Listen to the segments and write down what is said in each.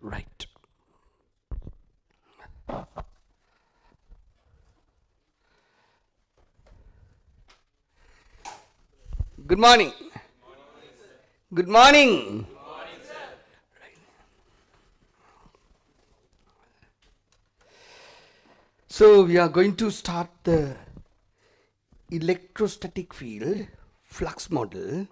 Right. Good morning. Good morning. So we are going to start the electrostatic field flux model.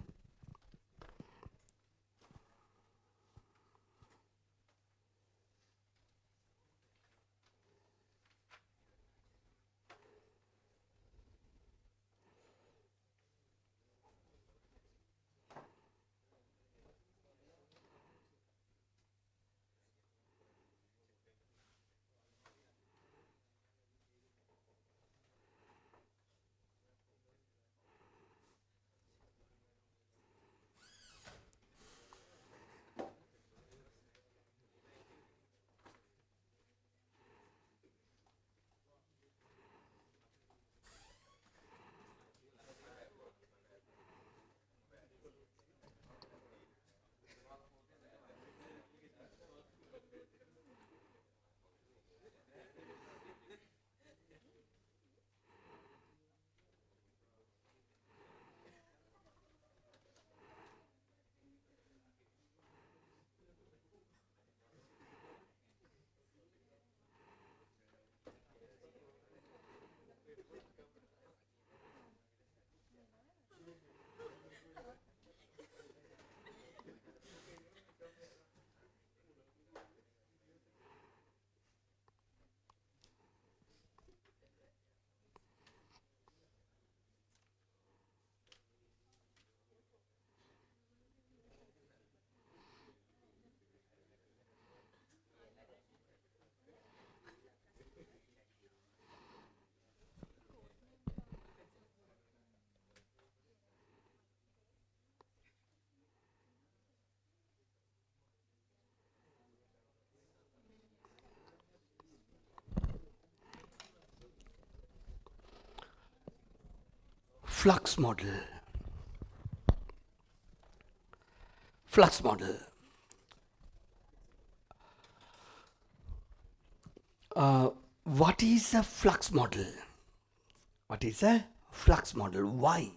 Flux model. Flux model. What is a flux model? What is a flux model? Why?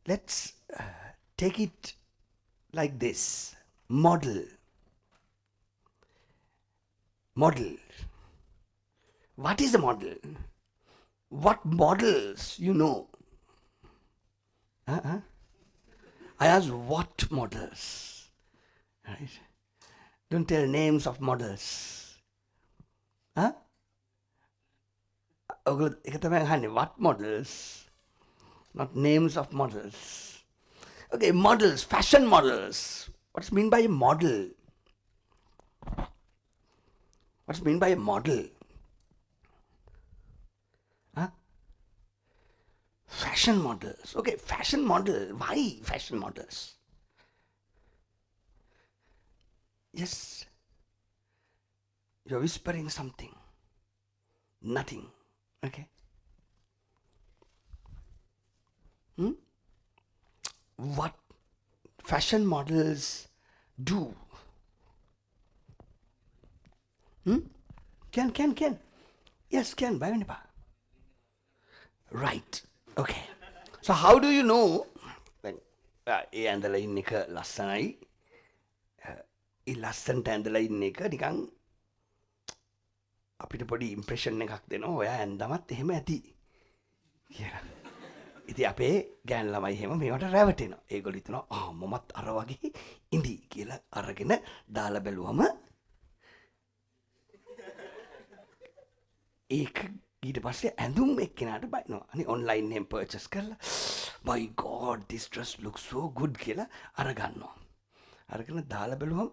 Let's take it like this. Model. Model. What is a model? What models you know? I asked what models. Right? Don't tell names of models. Huh? What models? Not names of models. Okay, models, fashion models. What's mean by a model? What's mean by a model? Huh? Fashion models. Okay, fashion model. Why fashion models? Yes, you're whispering something. Nothing. Okay. What fashion models do? Can. Yes, can. Right. Okay. So how do you know when ඒ ඇඳලා ඉන්න එක ලස්සනයි ඒ ලස්සනට ඇඳලා ඉන්න එක නිකන් අපිට පොඩි ඉම්ප්‍රෙෂන් එකක් දෙනවා ඔයා ඇඳමත් එහෙම ඇති කියලා. ඉතින් අපේ ගෑන් ළමයි එහෙම මේවට රැවටෙනවා. ඒගොල්ලෝ හිතනවා මමත් අර වගේ ඉඳි කියලා අරගෙන දාලා බැලුවම ඒක ඊට පස්සේ ඇඳුම් එක්කෙනාට බයිනවා. අනේ ඔන්ලයින් එහෙම පර්චේස් කරලා my god this dress looks so good කියලා අරගන්නවා. අරගෙන දාලා බැලුවම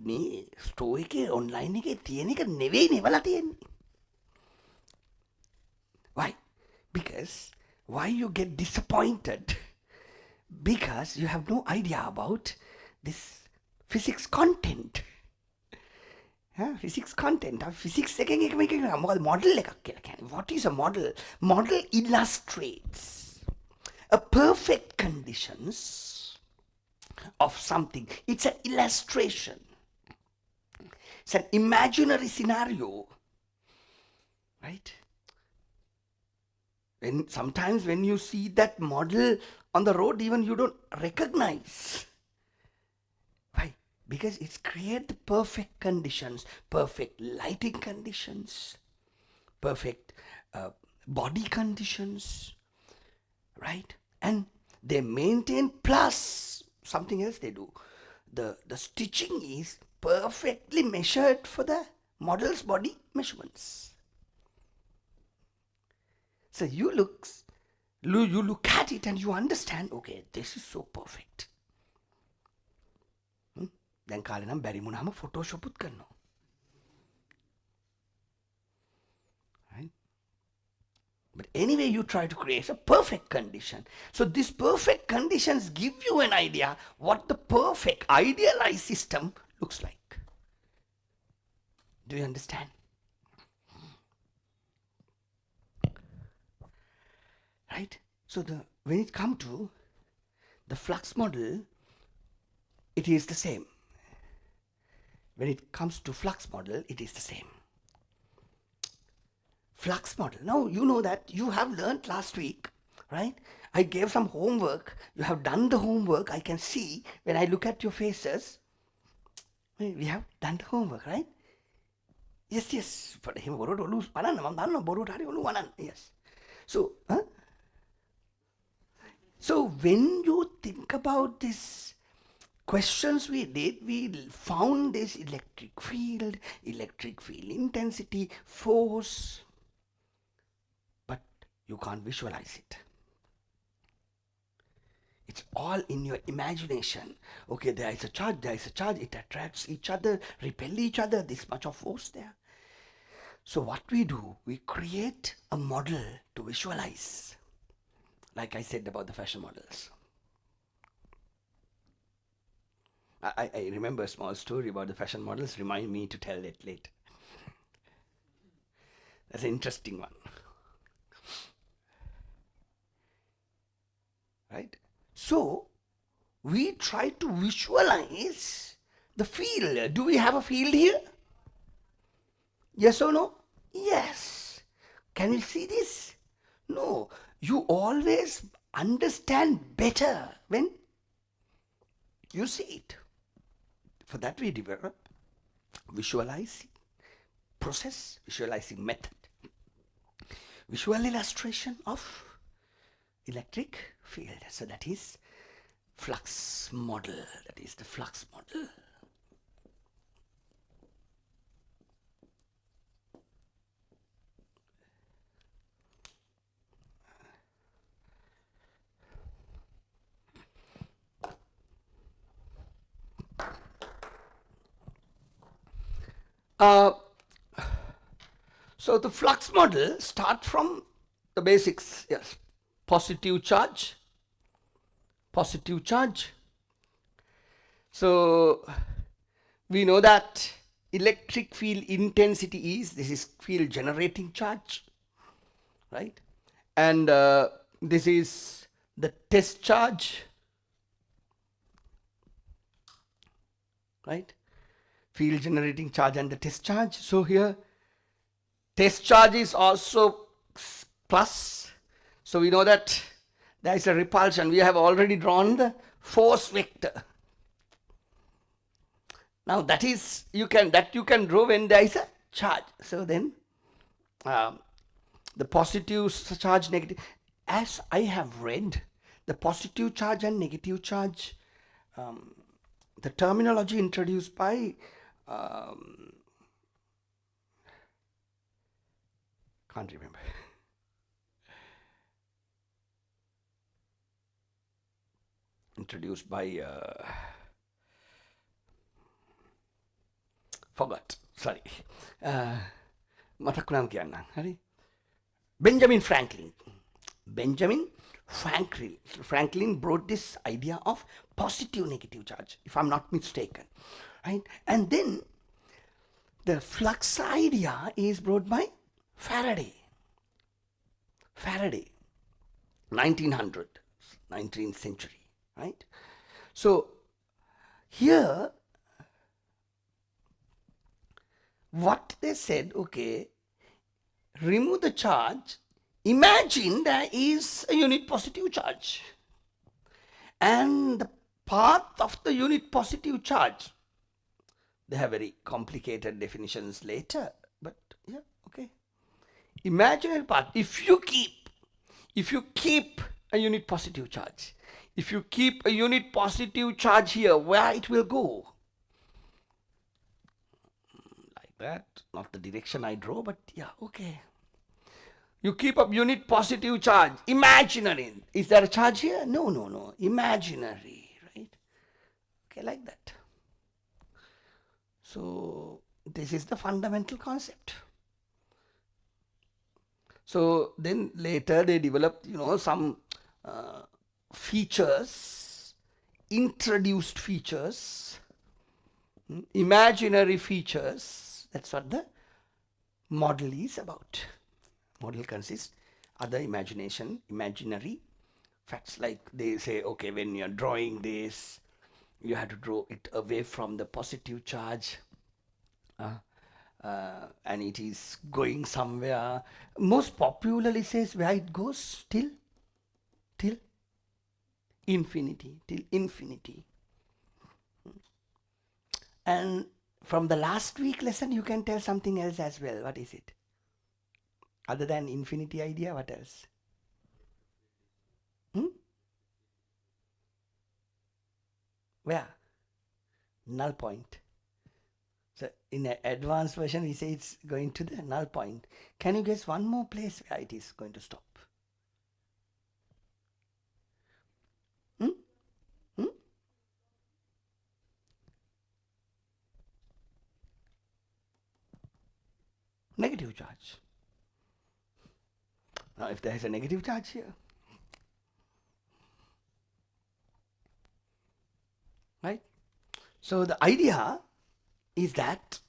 මේ ස්ටෝ එකේ ඔන්ලයින් එකේ තියෙන එක නෙවෙයි නෙවලා තියෙන්නේ. Why? Because why you get disappointed? Because you have no idea about this physics content. Physics content. Physics එකෙන් එක මේක මොකද model එකක් කියලා කියන්නේ. What is a model? Model illustrates a perfect conditions of something. It's an illustration. It's an imaginary scenario, right? Sometimes when you see that model on the road, even you don't recognize. Why? Because it's create the perfect conditions, perfect lighting conditions, perfect body conditions, right? And they maintain, plus something else they do. The stitching is perfectly measured for the model's body measurements. So you look at it and you understand, okay, this is so perfect. දැන් කාලේ නම් බැරි වුණාම Photoshop උත් කරනවා. Right? But anyway, you try to create a perfect condition. So these perfect conditions give you an idea what the perfect idealized system looks like. Do you understand? Right? So when it comes to the flux model, it is the same. When it comes to flux model, it is the same. Flux model. Now you know that you have learned last week, right? I gave some homework. You have done the homework. I can see when I look at your faces. We have done the homework, right? Yes. Yes. So when you think about this questions we did, we found this electric field intensity, force, but you can't visualize it. It's all in your imagination. Okay, there is a charge, it attracts each other, repel each other, this much of force there. So what we do, we create a model to visualize. Like I said about the fashion models. I remember a small story about the fashion models. Remind me to tell it later. That's an interesting one. Right? So, we try to visualize the field. Do we have a field here? Yes or no? Yes. Can you see this? No. You always understand better when you see it. For that we develop visualizing process, visualizing method, visual illustration of electric field. So that is flux model. That is the flux model. So the flux model start from the basics. Yes, positive charge. So we know that electric field intensity is, this is field generating charge, right? And this is the test charge, right? Field generating charge and the test charge. So here test charge is also plus. So we know that there is a repulsion. We have already drawn the force vector. Now that is you can draw when there is a charge. So then the positive charge, negative. As I have read, the positive charge and negative charge, the terminology introduced by can't remember. Introduced by forgot. Sorry. මතක් වුණාම කියන්න. හරි. Benjamin Franklin brought this idea of positive negative charge, if I'm not mistaken, right? And then the flux idea is brought by Faraday, 1900, 19th century, right? So here, what they said, okay, remove the charge, imagine there is a unit positive charge. And the path of the unit positive charge, they have very complicated definitions later, but yeah, okay. Imaginary path, if you keep a unit positive charge, if you keep a unit positive charge here, where it will go? Like that, not the direction I draw, but yeah, okay. You keep a unit positive charge, imaginary. Is there a charge here? No, no, no, imaginary, right? Okay, like that. So this is the fundamental concept. So then later they developed, some features, introduced features, imaginary features. That's what the model is about. Model consists other imaginary facts, like they say, okay, when you're drawing this, you have to draw it away from the positive charge, and it is going somewhere. Most popularly says where it goes till infinity, till infinity. And from the last week lesson, you can tell something else as well. What is it? Other than infinity idea, what else? Where? Null point. So in an advanced version, we say it's going to the null point. Can you guess one more place where it is going to stop? Negative charge. Now, if there is a negative charge here, right? So the idea is that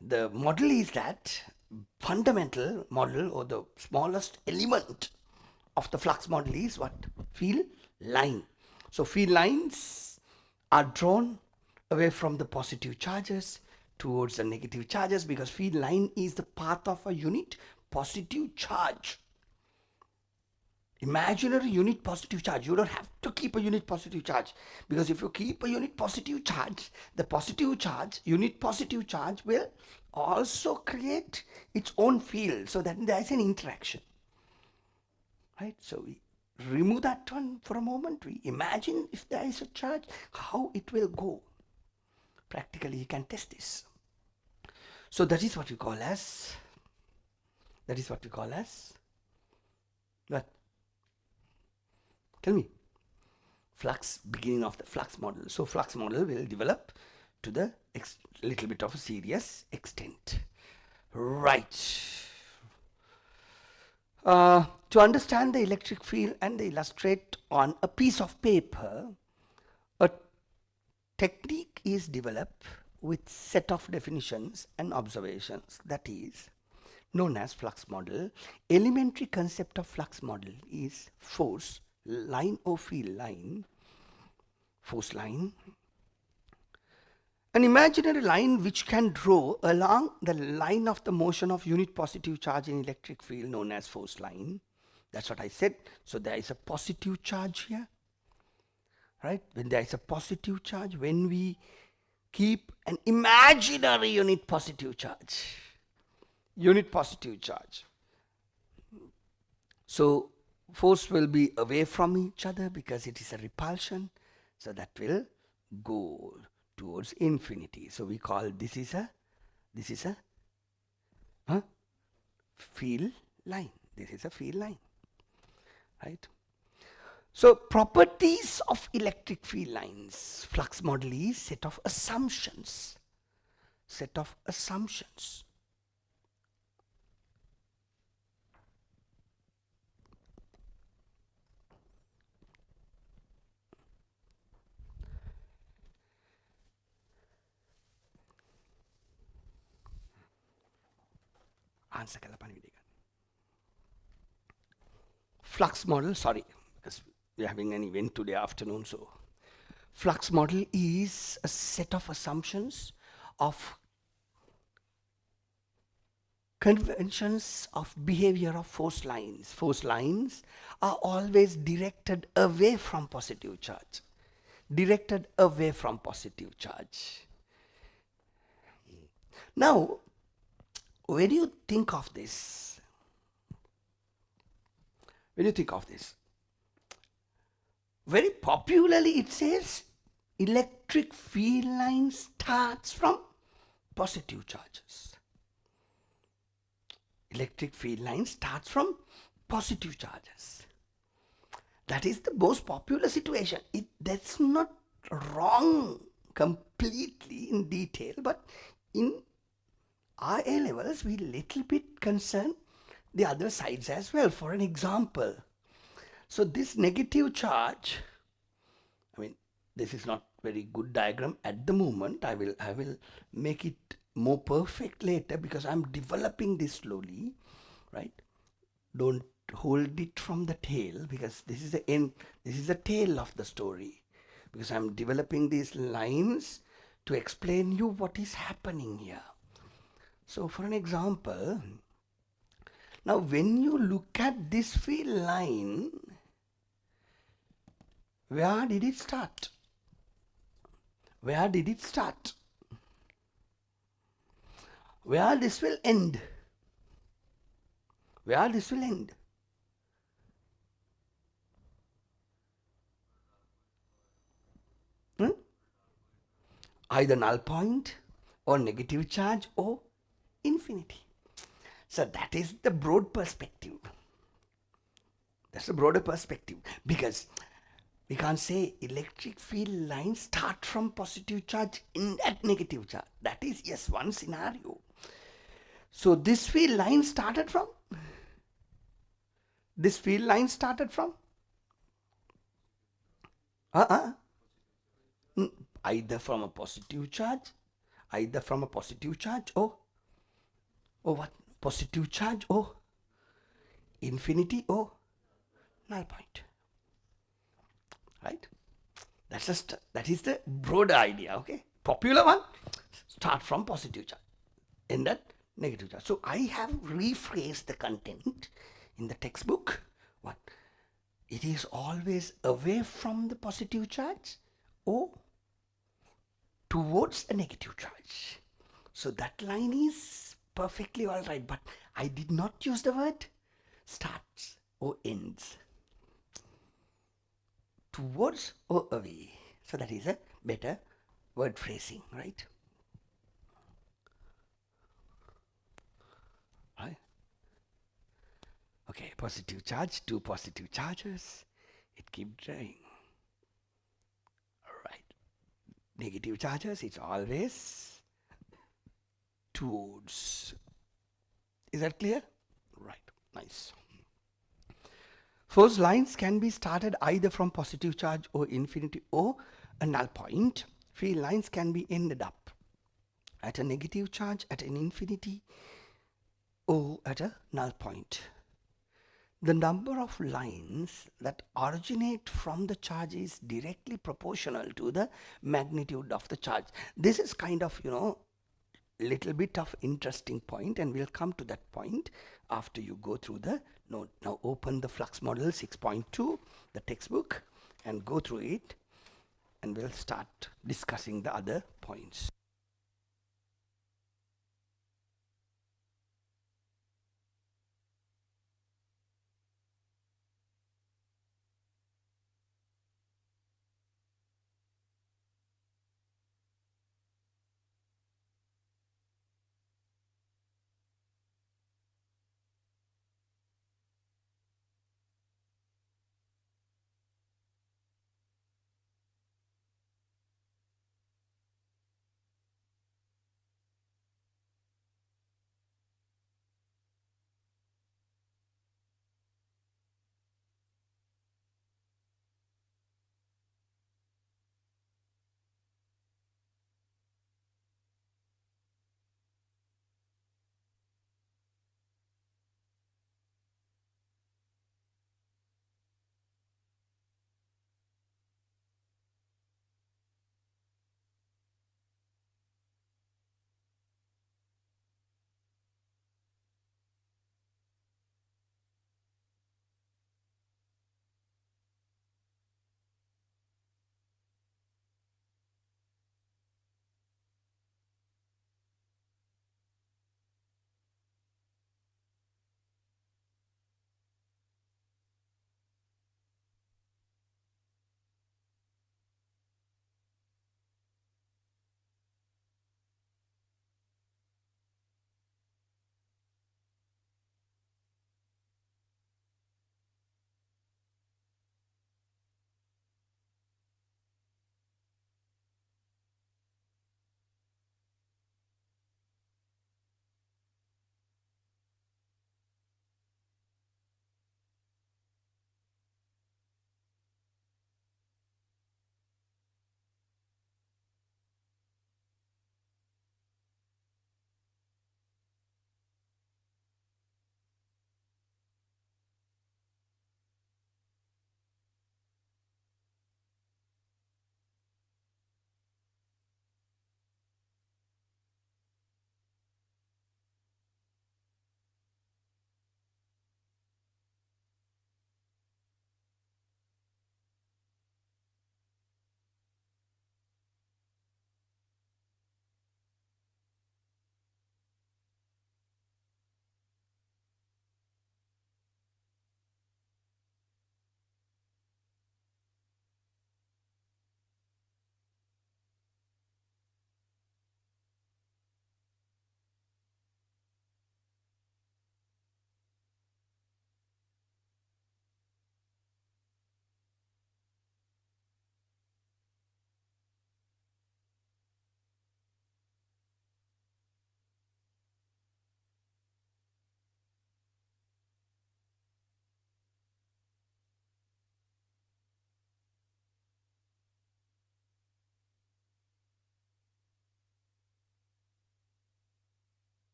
the model is that fundamental model, or the smallest element of the flux model is what? Field line. So field lines are drawn away from the positive charges towards the negative charges, because field line is the path of a unit positive charge. Imaginary unit positive charge. You don't have to keep a unit positive charge, because if you keep a unit positive charge, the positive charge, unit positive charge, will also create its own field, so that there is an interaction, right? So we remove that one for a moment. We imagine if there is a charge, how it will go. Practically you can test this. So that is what we call as what? Tell me. Flux, beginning of the flux model. So flux model will develop to the little bit of a serious extent. Right. To understand the electric field and illustrate on a piece of paper, a technique is developed with set of definitions and observations, that is known as flux model. Elementary concept of flux model is force line or field line, force line, an imaginary line which can draw along the line of the motion of unit positive charge in electric field, known as force line. That's what I said. So there is a positive charge here, right? When there is a positive charge, when we keep an imaginary unit positive charge, so force will be away from each other because it is a repulsion, so that will go towards infinity. So we call this is a field line. This is a field line, right? So properties of electric field lines. Flux model is set of assumptions. Answer kala pani flux model, sorry, because we're having an event today afternoon, so Flux model is a set of assumptions of conventions of behavior of force lines. Force lines are always directed away from positive charge. Directed away from positive charge. Now, when you think of this, when you think of this, very popularly it says electric field line starts from positive charges. Electric field line starts from positive charges. That is the most popular situation. That's not wrong completely in detail, but in our A levels, we little bit concern the other sides as well. For an example, so this negative charge, I mean, this is not very good diagram at the moment. I will make it more perfect later because I'm developing this slowly, right? Don't hold it from the tail because this is the end, this is the tail of the story, because I'm developing these lines to explain you what is happening here. So for an example, now when you look at this field line, where did it start? Where did it start? Where this will end? Where this will end? Hmm? Either null point or negative charge or infinity. So that is the broad perspective. That's a broader perspective because we can't say electric field lines start from positive charge in that negative charge. That is, yes, one scenario. So this field line started from? This field line started from? Uh-uh. Either from a positive charge, either from a positive charge or what? Positive charge or infinity or null point. Right? That is the broader idea, okay? Popular one, start from positive charge, end at negative charge. So I have rephrased the content in the textbook. What? It is always away from the positive charge or towards a negative charge. So that line is perfectly all right, but I did not use the word starts or ends. Towards or away. So that is a better word phrasing, right? Right? Okay, positive charge, two positive charges. It keeps drawing. Right. Negative charges, it's always towards. Is that clear? Right. Nice. Force lines can be started either from positive charge or infinity or a null point. Field lines can be ended up at a negative charge, at an infinity, or at a null point. The number of lines that originate from the charge is directly proportional to the magnitude of the charge. This is kind of, little bit of interesting point, and we'll come to that point after you go through the note. Now open the flux model 6.2, the textbook, and go through it, and we'll start discussing the other points.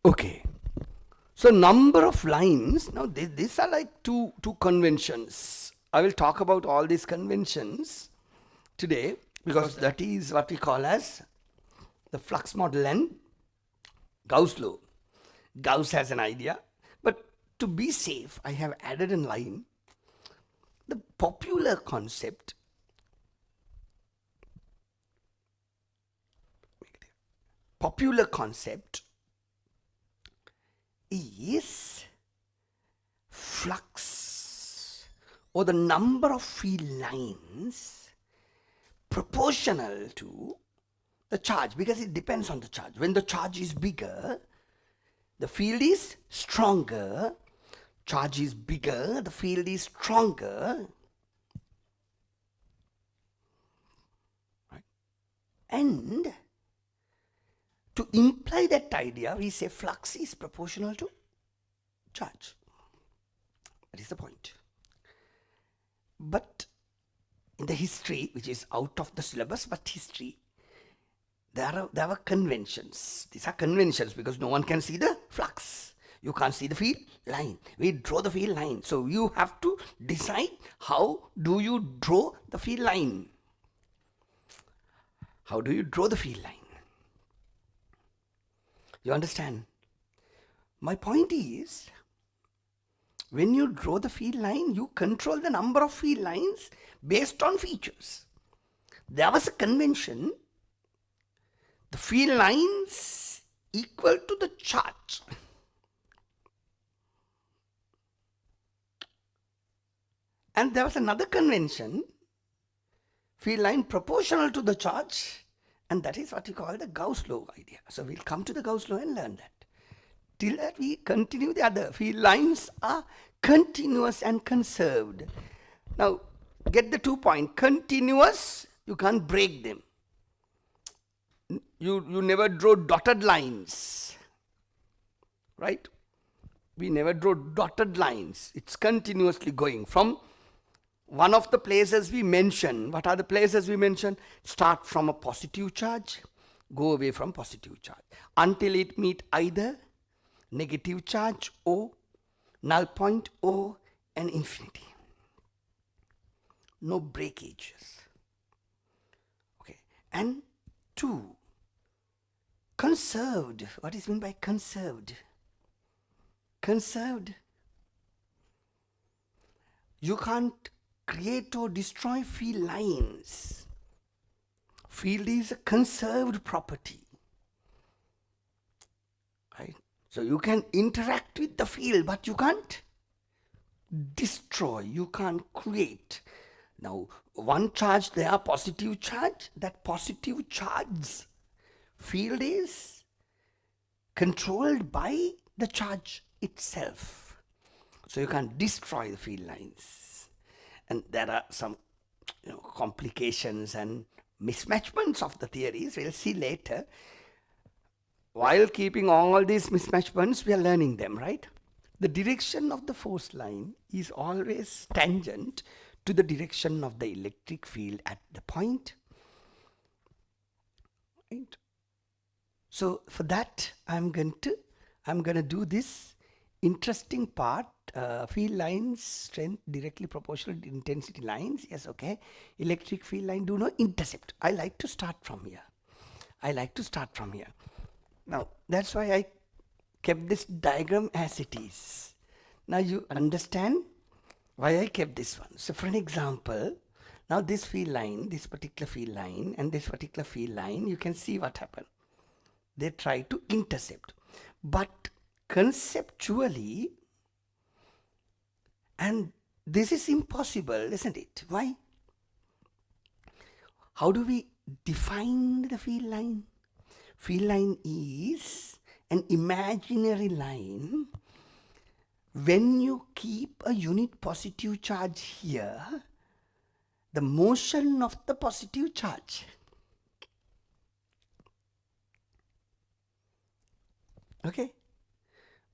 Okay. So number of lines. Now these are like two conventions. I will talk about all these conventions today because that is what we call as the flux model and Gauss law. Gauss has an idea, but to be safe, I have added a line. The popular concept is flux or the number of field lines proportional to the charge, because it depends on the charge. When the charge is bigger, the field is stronger. Charge is bigger, the field is stronger. Right? And to imply that idea, we say flux is proportional to charge. That is the point. But in the history, which is out of the syllabus, but history, there were conventions. These are conventions because no one can see the flux. You can't see the field line. We draw the field line. So you have to decide how do you draw the field line. How do you draw the field line? You understand? My point is, when you draw the field line, you control the number of field lines based on features. There was a convention, the field lines equal to the charge. And there was another convention, field line proportional to the charge, and that is what we call the Gauss law idea. So we'll come to the Gauss law and learn that. Till that we continue the other. Field lines are continuous and conserved. Now get the 2 points. Continuous, you can't break them. You never draw dotted lines. Right? We never draw dotted lines. It's continuously going from one of the places we mention. What are the places we mention? Start from a positive charge, go away from positive charge until it meet either negative charge O, null point O, and infinity. No breakages. Okay. And 2, conserved. What is meant by conserved? Conserved. You can't create or destroy field lines. Field is a conserved property. Right? So you can interact with the field, but you can't destroy, you can't create. Now, one charge there, positive charge, that positive charge field is controlled by the charge itself. So you can't destroy the field lines. And there are some complications and mismatchments of the theories. We'll see later. While keeping all these mismatchments, we are learning them, right? The direction of the force line is always tangent to the direction of the electric field at the point. Right? So for that, I'm going to do this interesting part. Field lines, strength directly proportional to intensity lines. Yes, okay. Electric field line do not intercept. I like to start from here. Now, that's why I kept this diagram as it is. Now you understand why I kept this one. So for an example, now this field line, this particular field line and this particular field line, you can see what happened. They try to intercept. But conceptually, and this is impossible, isn't it? Why? How do we define the field line? Field line is an imaginary line when you keep a unit positive charge here, the motion of the positive charge. Okay?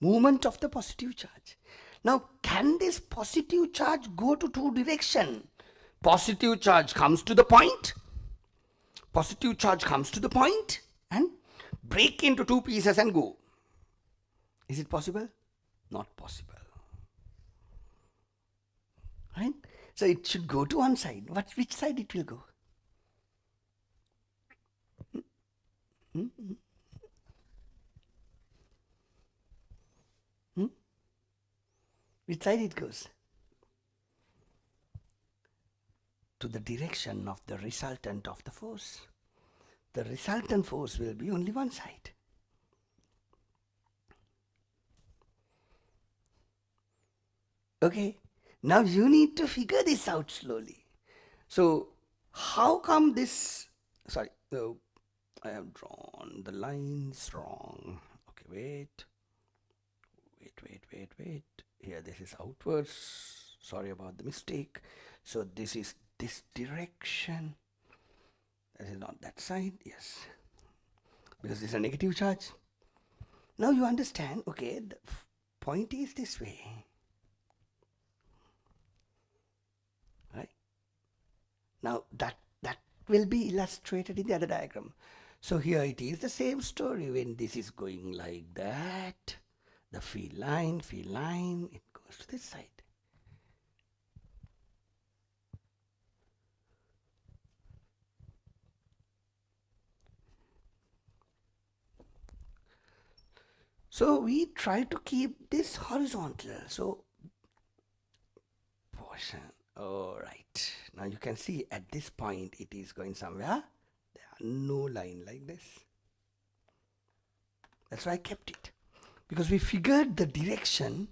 Movement of the positive charge. Now, can this positive charge go to 2 directions? Positive charge comes to the point. Positive charge comes to the point and break into 2 pieces and go. Is it possible? Not possible. Right? So it should go to one side. Which side it will go? Hmm? Hmm? Which side it goes? To the direction of the resultant of the force. The resultant force will be only one side. Okay, now you need to figure this out slowly. So, how come this? Sorry, I have drawn the lines wrong. Okay, wait. Here, this is outwards. Sorry about the mistake. So, this is this direction. That is not that side, yes. Because this is a negative charge. Now you understand, okay, the point is this way. Right? Now that will be illustrated in the other diagram. So here it is the same story. When this is going like that, the field line, it goes to this side. So we try to keep this horizontal. So portion. All right. Now you can see at this point it is going somewhere. There are no line like this. That's why I kept it. Because we figured the direction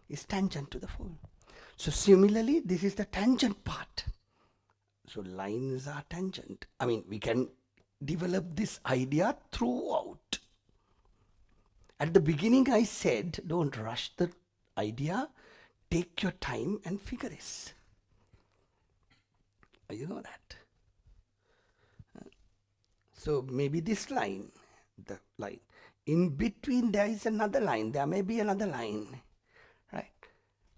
is tangent to the fold. So similarly, this is the tangent part. So lines are tangent. I mean, we can develop this idea throughout. At the beginning, I said, don't rush the idea. Take your time and figure this. You know that. So maybe this line, the line. In between there is another line. There may be another line. Right?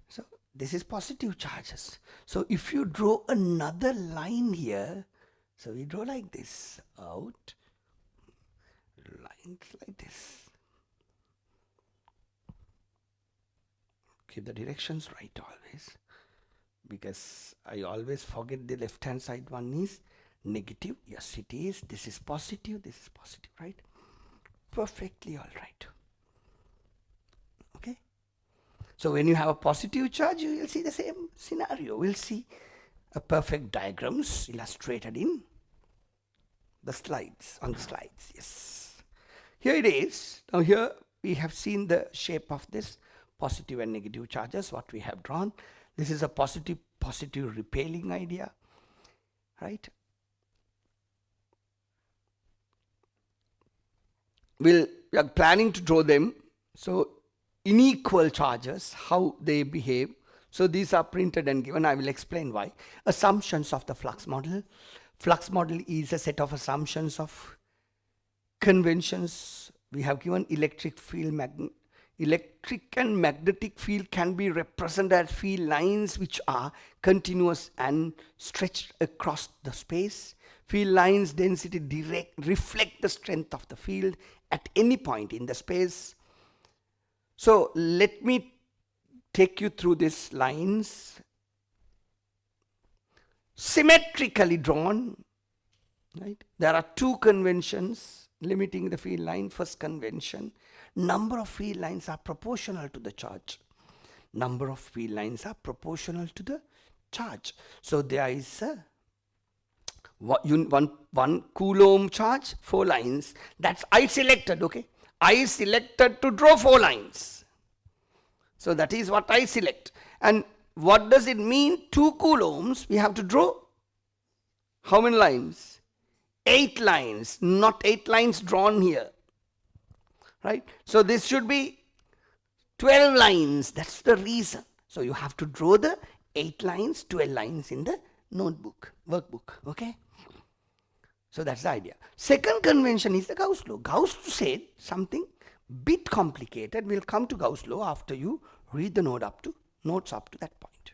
So this is positive charges. So if you draw another line here, so we draw like this, out, lines like this. Keep the directions right always, because I always forget the left hand side one is negative. Yes, it is. This is positive, right? Perfectly all right. Okay. So when you have a positive charge, you will see the same scenario. We'll see a perfect diagrams illustrated in the slides, on the slides. Yes. Here it is. Now here we have seen the shape of this positive and negative charges, what we have drawn. This is a positive repelling idea, right? We are planning to draw them. So unequal charges, how they behave. So these are printed and given. I will explain why. Assumptions of the flux model. Flux model is a set of assumptions of conventions. We have given electric and magnetic field can be represented as field lines which are continuous and stretched across the space. Field lines density reflect the strength of the field at any point in the space. So let me take you through these lines. Symmetrically drawn, right? There are two conventions limiting the field line. First convention, number of field lines are proportional to the charge. Number of field lines are proportional to the charge. So there is a one Coulomb charge, 4 lines. That's I selected, okay? I selected to draw 4 lines. So that is what I select. And what does it mean? 2 coulombs, we have to draw how many lines? 8 lines, not 8 lines drawn here. Right? So this should be 12 lines. That's the reason. So you have to draw the 8 lines, 12 lines in the notebook, workbook. Okay? So that's the idea. Second convention is the Gauss law. Gauss said something bit complicated. We'll come to Gauss law after you read the notes up to that point.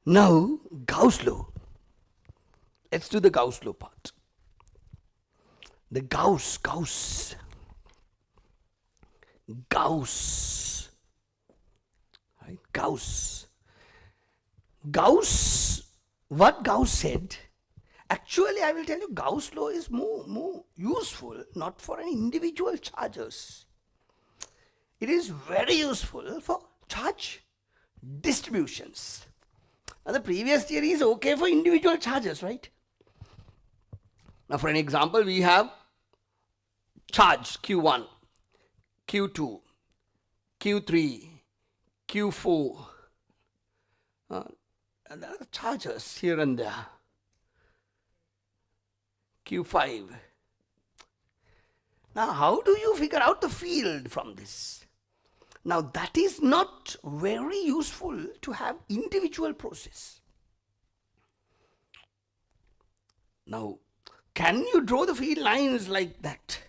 Now, Gauss law. Let's do the Gauss law part. The Gauss. Right? Gauss. What Gauss said, actually I will tell you, Gauss law is more useful not for an individual charges. It is very useful for charge distributions. Now the previous theory is okay for individual charges, right? Now for an example, we have charge Q1, Q2, Q3, Q4. And there are charges here and there. Q5. Now how do you figure out the field from this? Now that is not very useful to have individual process. Now, can you draw the field lines like that?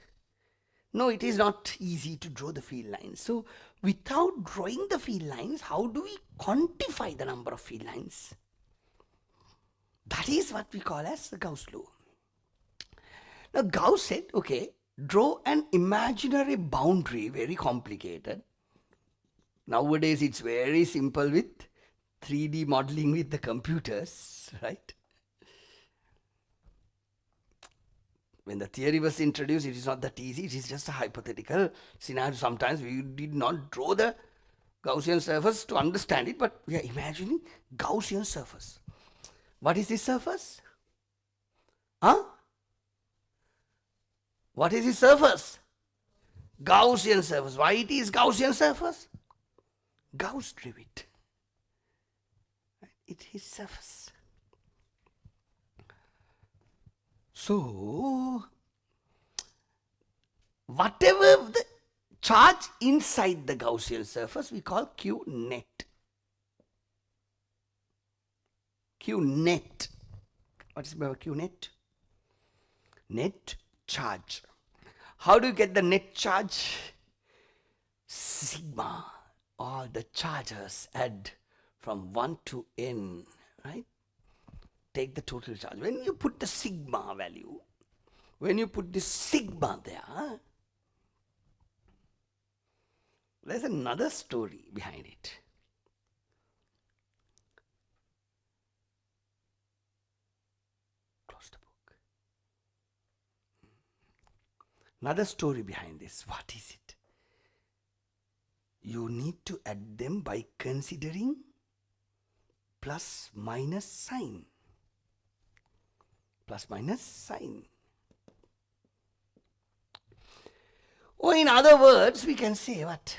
No, it is not easy to draw the field lines. So without drawing the field lines, how do we quantify the number of field lines? That is what we call as the Gauss law. Now Gauss said, okay, draw an imaginary boundary, very complicated. Nowadays it's very simple with 3D modeling with the computers, right? When the theory was introduced, it is not that easy. It is just a hypothetical scenario. Sometimes we did not draw the Gaussian surface to understand it, but we are imagining Gaussian surface. What is this surface? What is this surface? Gaussian surface. Why it is Gaussian surface? Gauss drew it. It is surface. So, whatever the charge inside the Gaussian surface, we call Q net. Q net. What is Q net? Net charge. How do you get the net charge? Sigma. All the charges add from 1 to n, right? Take the total charge. When you put the sigma value, when you put this sigma there, there's another story behind it. Close the book. Another story behind this. What is it? You need to add them by considering plus minus sign. Plus minus sign. Or in other words, we can say what?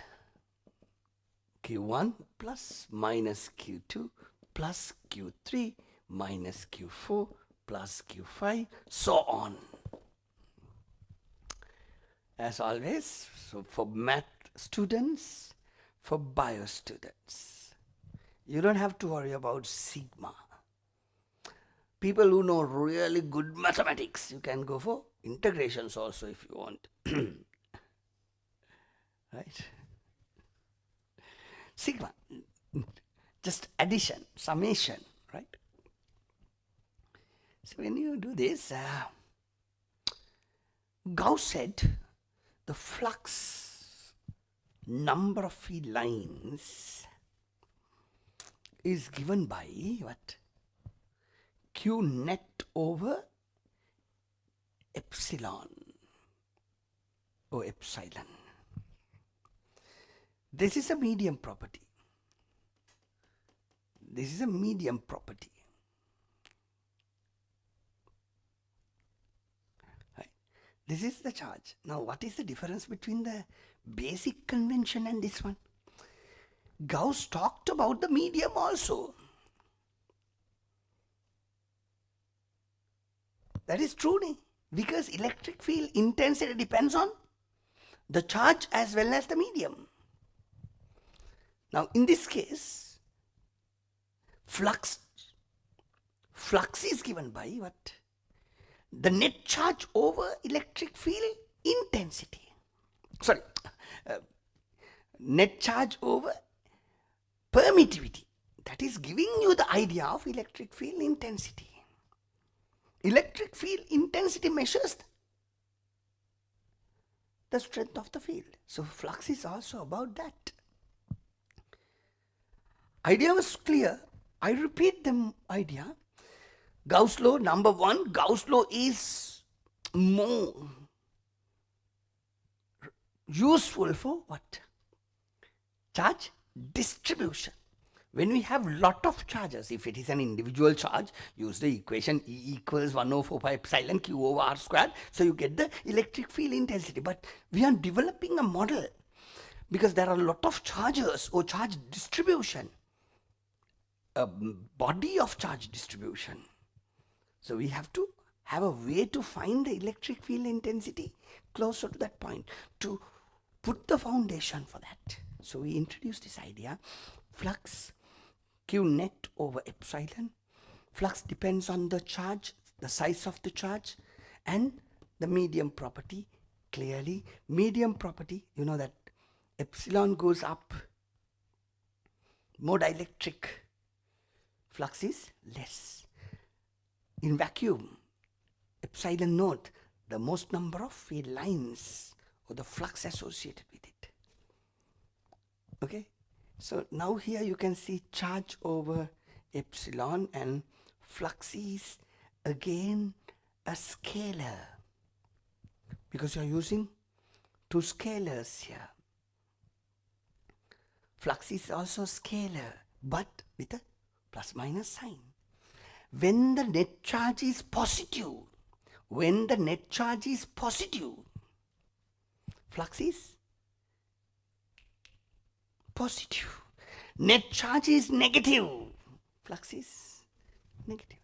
Q1 plus minus Q2 plus Q3 minus Q4 plus Q5, so on. As always, so for math students, for bio students, you don't have to worry about sigma. People who know really good mathematics, you can go for integrations also if you want. Right? Sigma, just addition, summation, right? So when you do this, Gauss said the flux number of field lines is given by what? Q net over epsilon or epsilon. This is a medium property. This is a medium property. Right? This is the charge. Now, what is the difference between the basic convention and this one? Gauss talked about the medium also. That is true, because electric field intensity depends on the charge as well as the medium. Now, in this case, flux is given by what? The net charge over electric field intensity. Sorry, net charge over permittivity. That is giving you the idea of electric field intensity. Electric field intensity measures the strength of the field. So flux is also about that. Idea was clear. I repeat the idea. Gauss law, number one, Gauss law is more useful for what? Charge distribution. When we have lot of charges, if it is an individual charge, use the equation E equals 1 over 4 pi epsilon Q over R squared. So you get the electric field intensity. But we are developing a model because there are a lot of charges or charge distribution, a body of charge distribution. So we have to have a way to find the electric field intensity closer to that point to put the foundation for that. So we introduced this idea, flux Q net over epsilon. Flux depends on the charge, the size of the charge, and the medium property. Clearly, medium property, you know that epsilon goes up, more dielectric, flux is less. In vacuum, epsilon naught, the most number of field lines or the flux associated with it. Okay? So now here you can see charge over epsilon, and flux is again a scalar because you are using two scalars here. Flux is also scalar but with a plus minus sign. When the net charge is positive, flux is positive. Net charge is negative, flux is negative.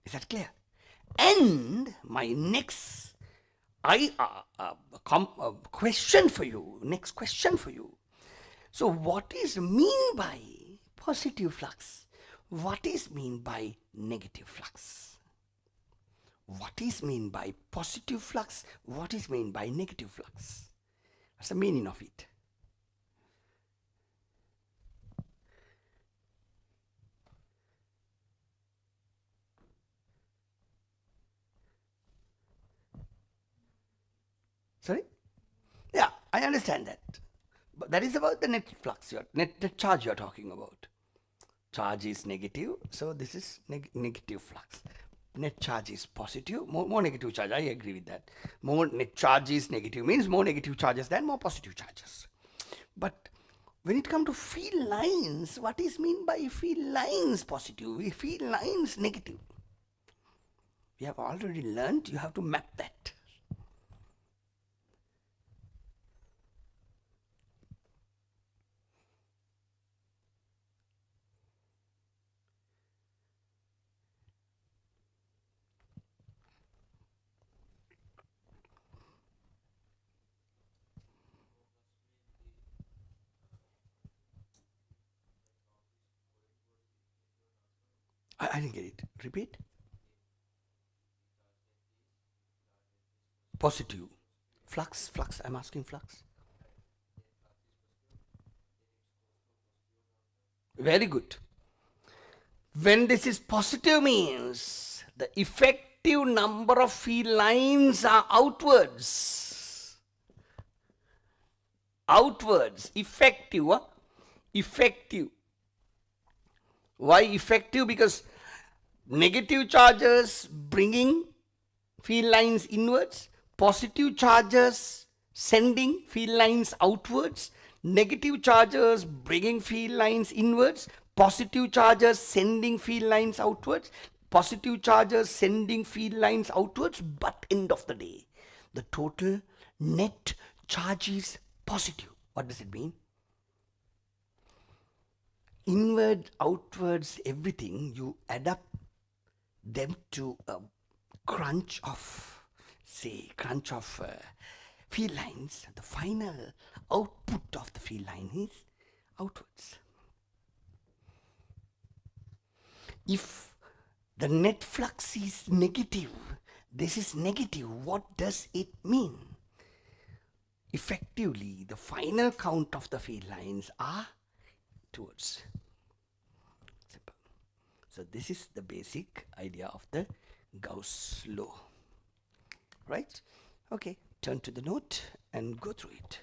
Is that clear? And my next question for you, So what is mean by positive flux? What is mean by negative flux? What is mean by positive flux? What is mean by negative flux? What's the meaning of it? Sorry? Yeah, I understand that. But that is about the net flux, net charge you are talking about. Charge is negative, so this is negative flux. Net charge is positive, more negative charge, I agree with that. More net charge is negative means more negative charges than more positive charges. But when it comes to field lines, what is mean by field lines positive, field lines negative? We have already learned you have to map that. I didn't get it. Repeat. Positive. Flux, I'm asking flux. Very good. When this is positive means the effective number of field lines are outwards. Effective. Effective. Why effective? Because negative charges bringing field lines inwards, positive charges sending field lines outwards, negative charges bringing field lines inwards, positive charges sending field lines outwards, positive charges sending field lines outwards, but end of the day, the total net charge is positive. What does it mean? Inward, outwards, everything, you add up them to a crunch of field lines. The final output of the field line is outwards. If the net flux is negative, this is negative, what does it mean? effectively the final count of the field lines are towards. Simple. So this is the basic idea of the Gauss law. Right? Okay, turn to the note and go through it.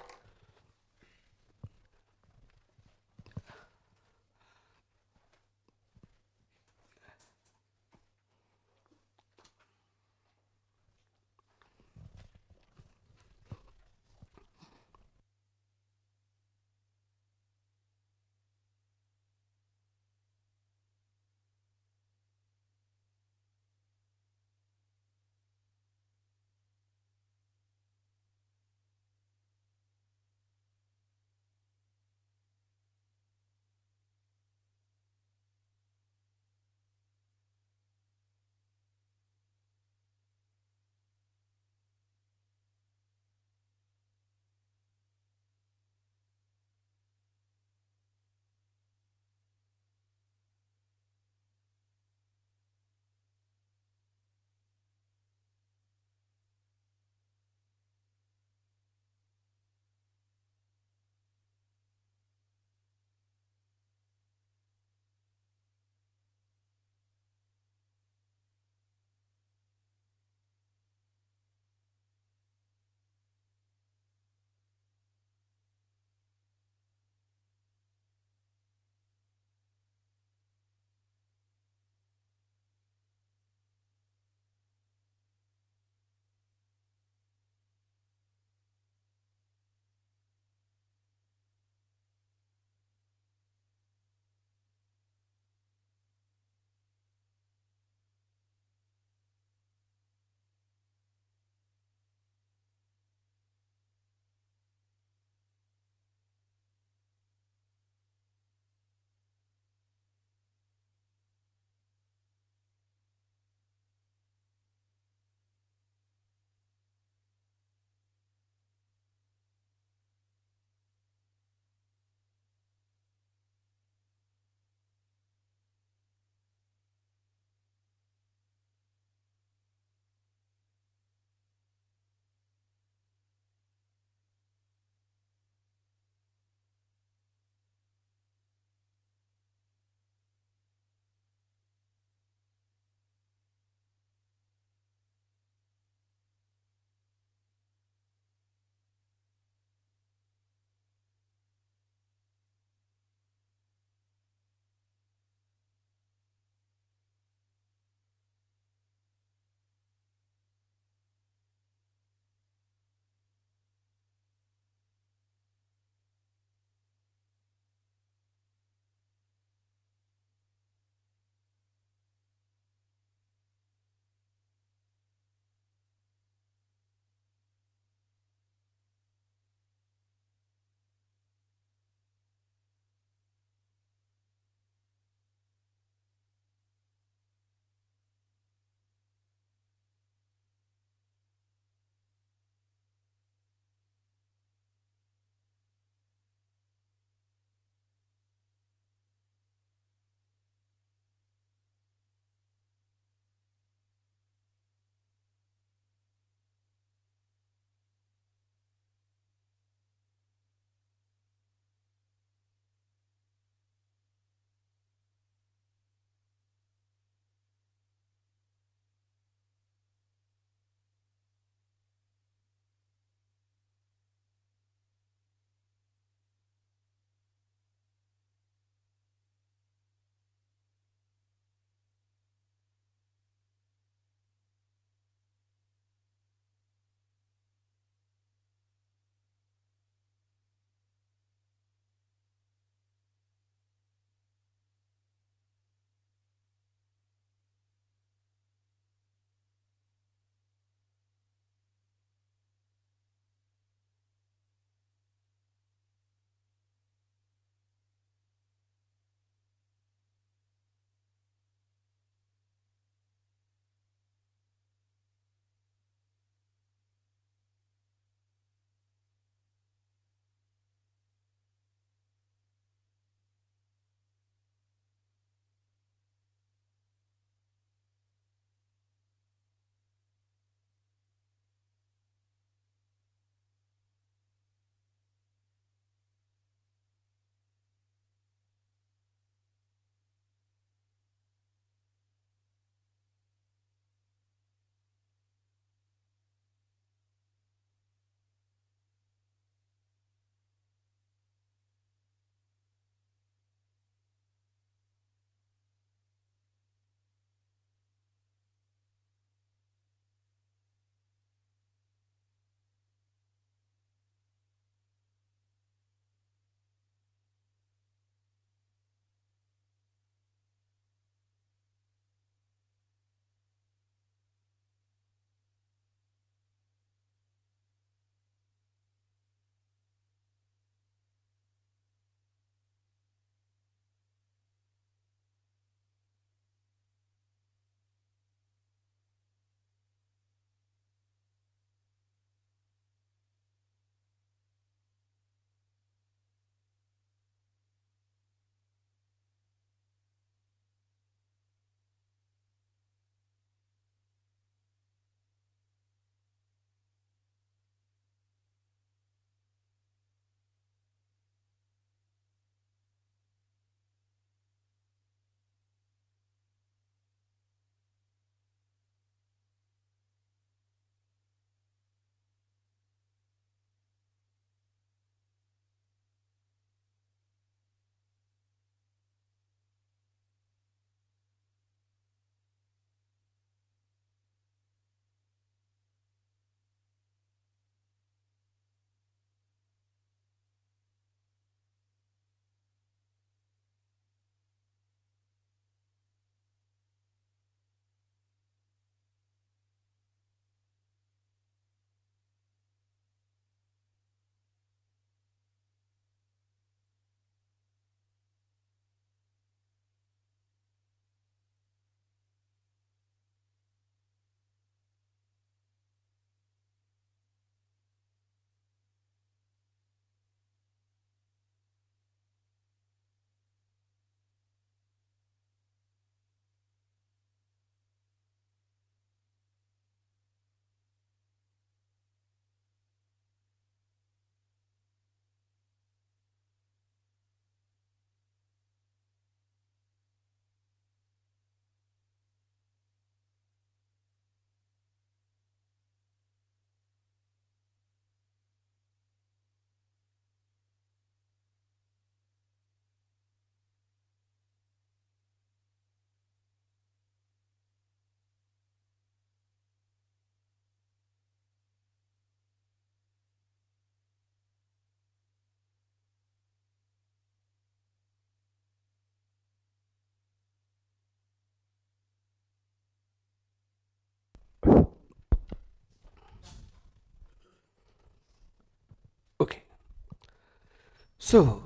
So,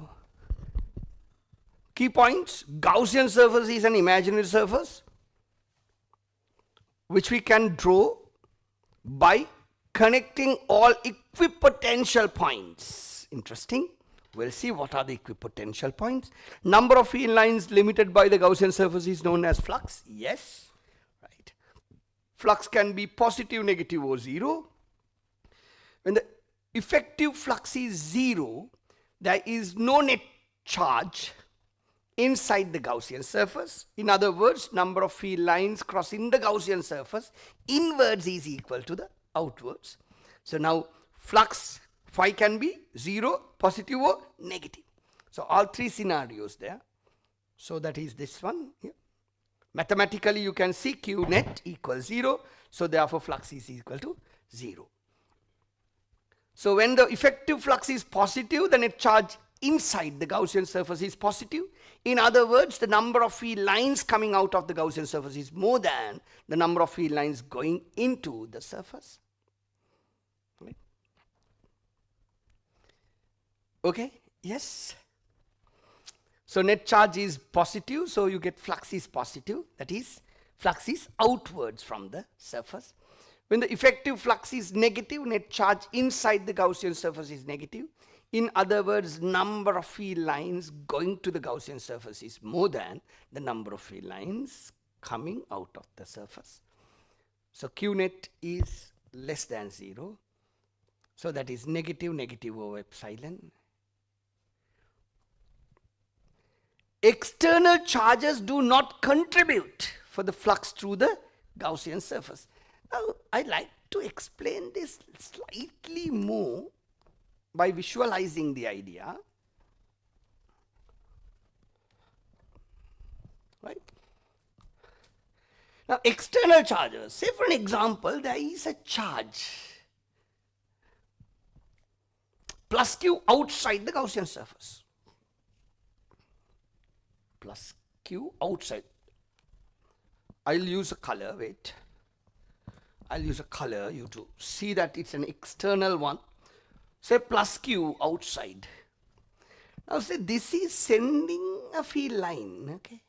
key points: Gaussian surface is an imaginary surface which we can draw by connecting all equipotential points. Interesting. We'll see what are the equipotential points. Number of field lines limited by the Gaussian surface is known as flux. Yes, right. Flux can be positive, negative, or zero. When the effective flux is zero, there is no net charge inside the Gaussian surface. In other words, number of field lines crossing the Gaussian surface inwards is equal to the outwards. So now flux phi can be 0, positive or negative. So all three scenarios there. So that is this one here. Mathematically you can see Q net equals 0. So therefore flux is equal to 0. So when the effective flux is positive, the net charge inside the Gaussian surface is positive. In other words, the number of field lines coming out of the Gaussian surface is more than the number of field lines going into the surface. Okay, yes. So net charge is positive, so you get flux is positive, that is flux is outwards from the surface. When the effective flux is negative, net charge inside the Gaussian surface is negative. In other words, number of field lines going to the Gaussian surface is more than the number of field lines coming out of the surface. So Q net is less than 0. So that is negative, negative over epsilon. External charges do not contribute for the flux through the Gaussian surface. Now, I like to explain this slightly more by visualizing the idea. Right? Now, external charges, say for an example, there is a charge plus Q outside the Gaussian surface. Plus Q outside. I'll use a color, wait. I'll use a color you to see that it's an external one. Say plus Q outside. Now say this is sending a field line, okay.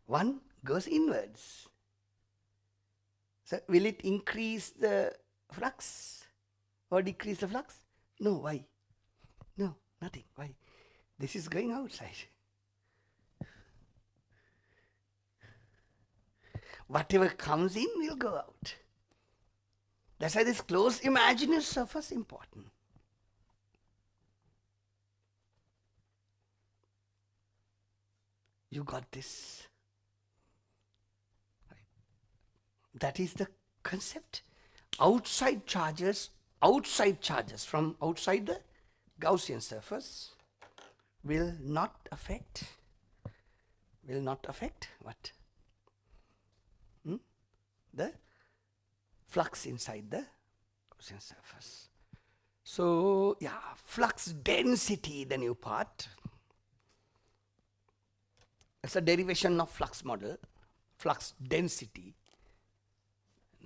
One goes inwards. So will it increase the flux or decrease the flux? No, why? No, nothing. Why? This is going outside. Whatever comes in will go out. That's why this closed imaginary surface is important. You got this. That is the concept. Outside charges from outside the Gaussian surface will not affect what? The flux inside the Gaussian surface. So yeah, flux density, the new part. It's a derivation of flux model. Flux density.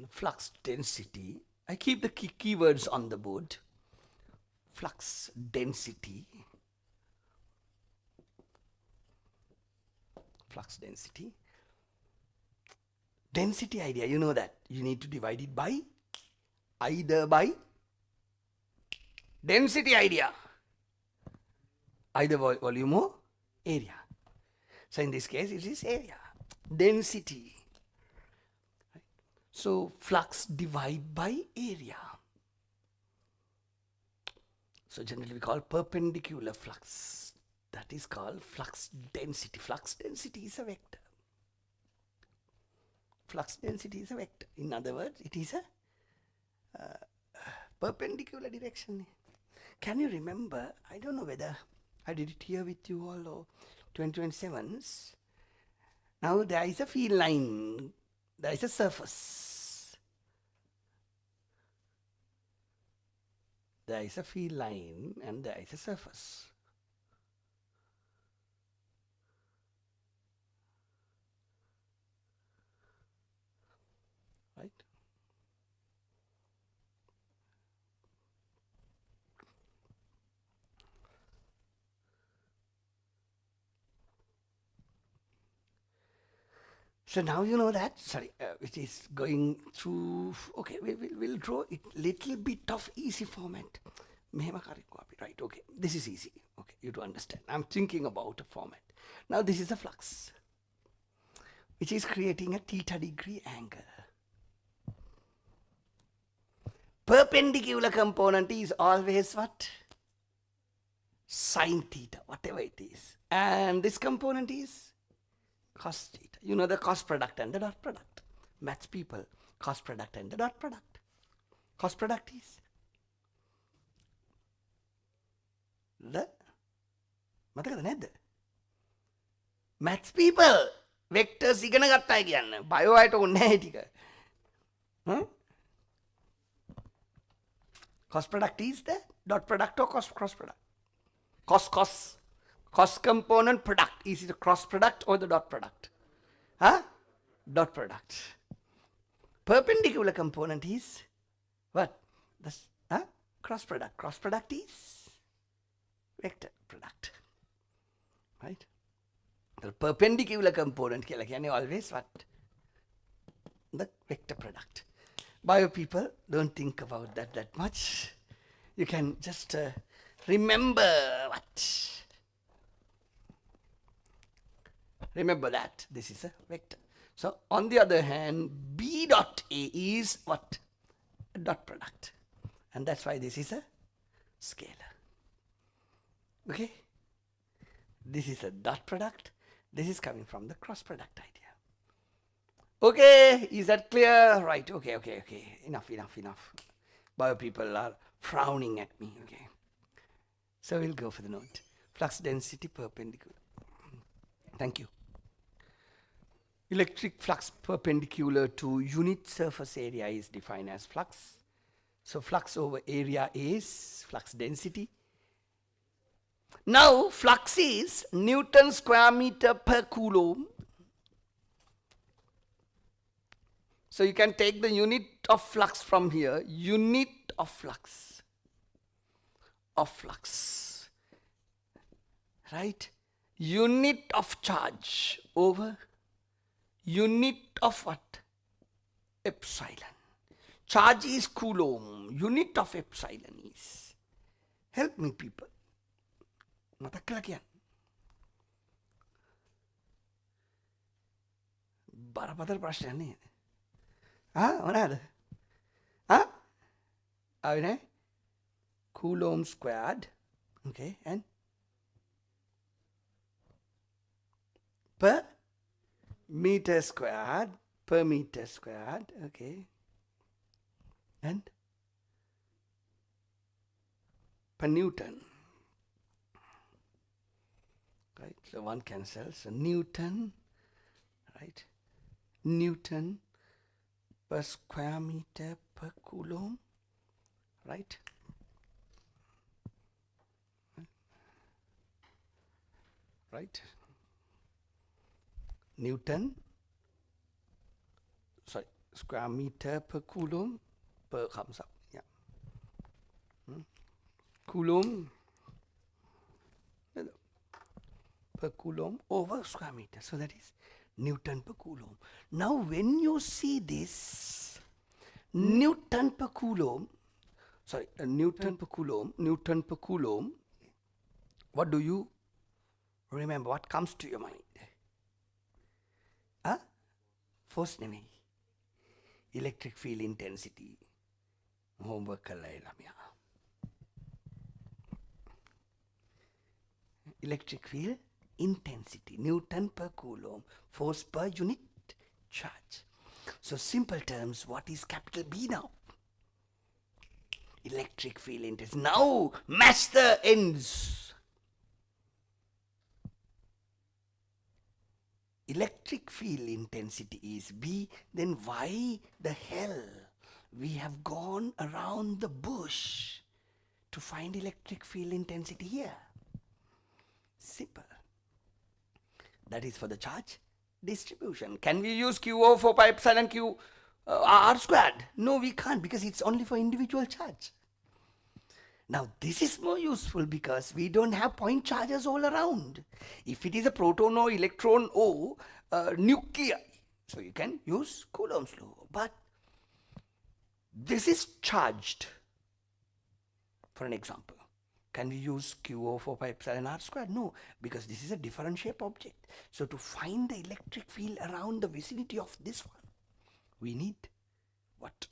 Flux density. I keep the keywords on the board. Flux density. Flux density. Density idea, you know that. You need to divide it by either by density idea. Either volume or area. So in this case, it is area. Density. So flux divide by area. So generally we call perpendicular flux. That is called flux density. Flux density is a vector. Flux density is a vector. In other words, it is a perpendicular direction. Can you remember? I don't know whether I did it here with you all or 2027s. Now there is a field line. There is a surface. There is a field line and there is a surface. Right? So now you know that, sorry, it is going through, okay, we'll draw it little bit of easy format. Right, okay, this is easy, okay, you to understand. I'm thinking about a format. Now this is a flux, which is creating a theta degree angle. Perpendicular component is always what? Sine theta, whatever it is. And this component is cos theta. You know the cos product and the dot product. Maths people, cos product and the dot product. Cos product is the මතකද නැද්ද? Maths people vectors ඉගෙන ගත්තා කියන්න. Bio අයට ඕනේ නැහැ ටික. Cos product is the dot product or cross product? Cos component product. Is it a cross product or the dot product? Dot product. Perpendicular component is what? This cross product. Cross product is vector product. Right? The perpendicular component කියලා කියන්නේ always what? The vector product. Bio people, don't think about that much. You can just remember what? Remember that this is a vector. So on the other hand, B dot A is what? A dot product. And that's why this is a scalar. Okay? This is a dot product. This is coming from the cross product idea. Okay, is that clear? Right, okay. Enough. Bio people are frowning at me, okay. So we'll go for the note. Flux density perpendicular. Thank you. Electric flux perpendicular to unit surface area is defined as flux. So flux over area is flux density. Now flux is Newton square meter per coulomb. So you can take the unit of flux from here, unit of flux, right? Unit of charge over unit of what? Epsilon. Charge is coulomb, unit of epsilon is. Help me people. මතක් කළා කියන්න. බරපතල ප්‍රශ්නයක් නේද? මොනවාද? ආවේ coulomb squared, okay, and per meter squared, okay, and per Newton. Right, so one cancels. So Newton, right? Newton per square meter per coulomb, right? Right? Newton, sorry, square meter per coulomb per comes up, yeah. Coulomb per coulomb over square meter. So that is Newton per coulomb. Now when you see this Newton per coulomb, Newton per coulomb, what do you remember? What comes to your mind? Force නෙමෙයි. Electric field intensity. Homework කළා ළමයා. Electric field intensity, Newton per coulomb, force per unit charge. So simple terms, what is capital B now? Electric field intensity. Now match the ends. Electric field intensity is B, then why the hell we have gone around the bush to find electric field intensity here? Simple. That is for the charge distribution. Can we use Q over 4 pi epsilon Q R squared? No, we can't, because it's only for individual charge. Now this is more useful because we don't have point charges all around. If it is a proton or electron or nuclei, So you can use Coulomb's law. But this is charged. For an example, can we use Q over 4 pi epsilon r squared? No, because this is a different shape object. So to find the electric field around the vicinity of this one, we need what?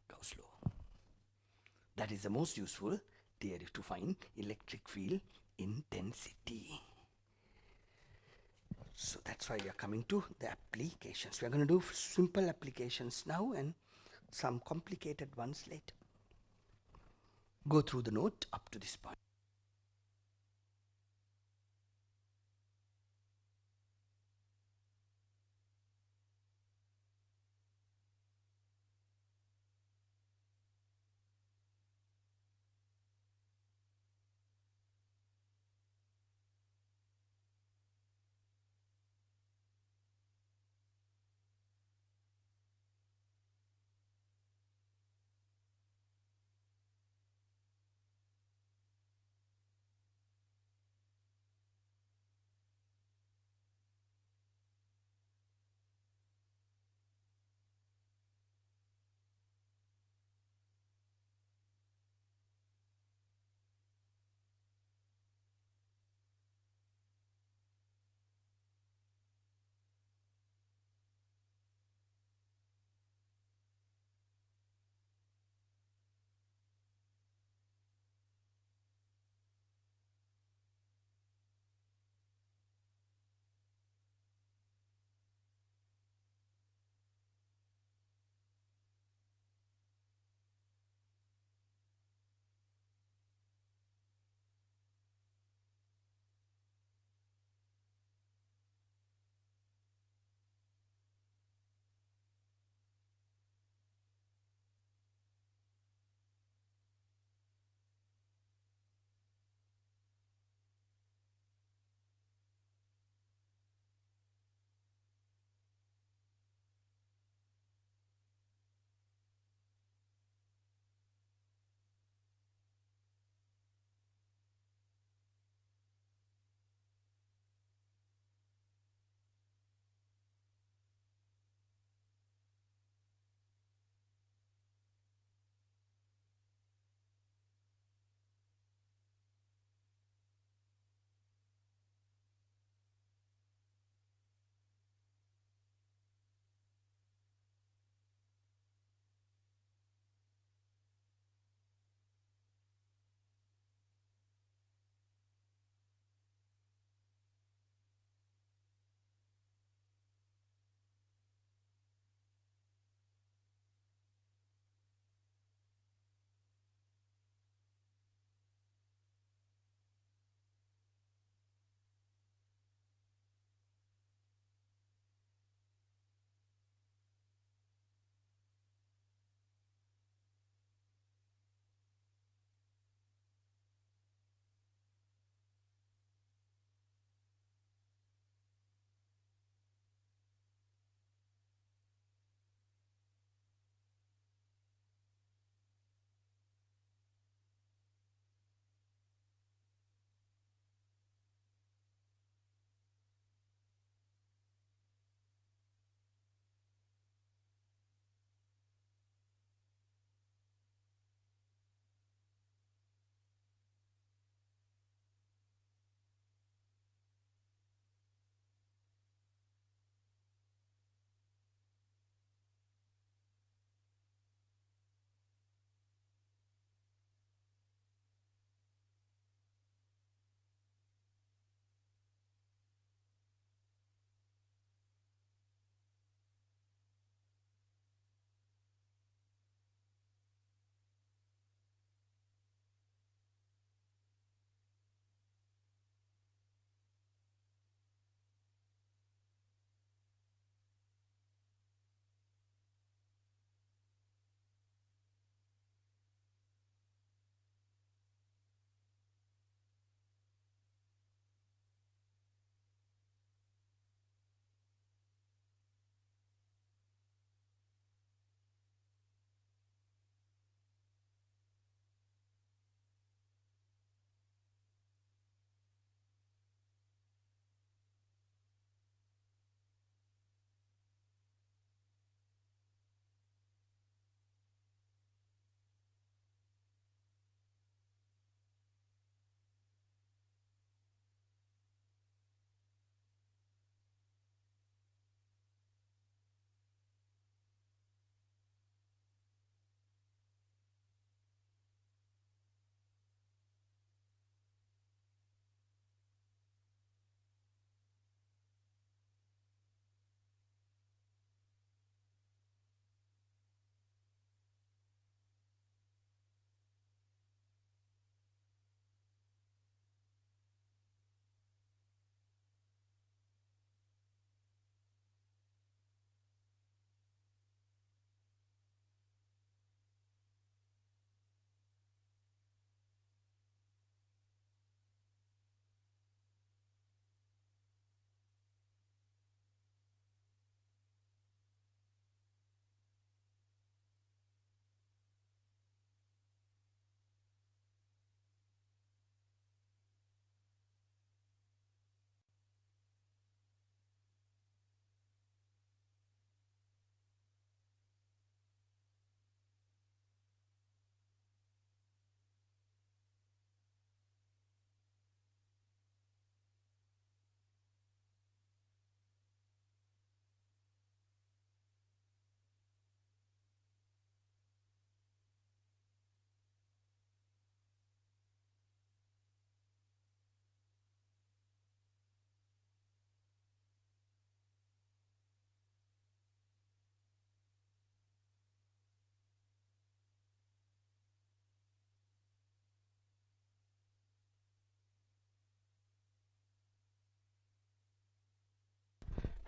Gauss law. That is the most useful theory to find electric field intensity. So that's why we are coming to the applications. We are going to do simple applications now and some complicated ones later. Go through the note up to this point.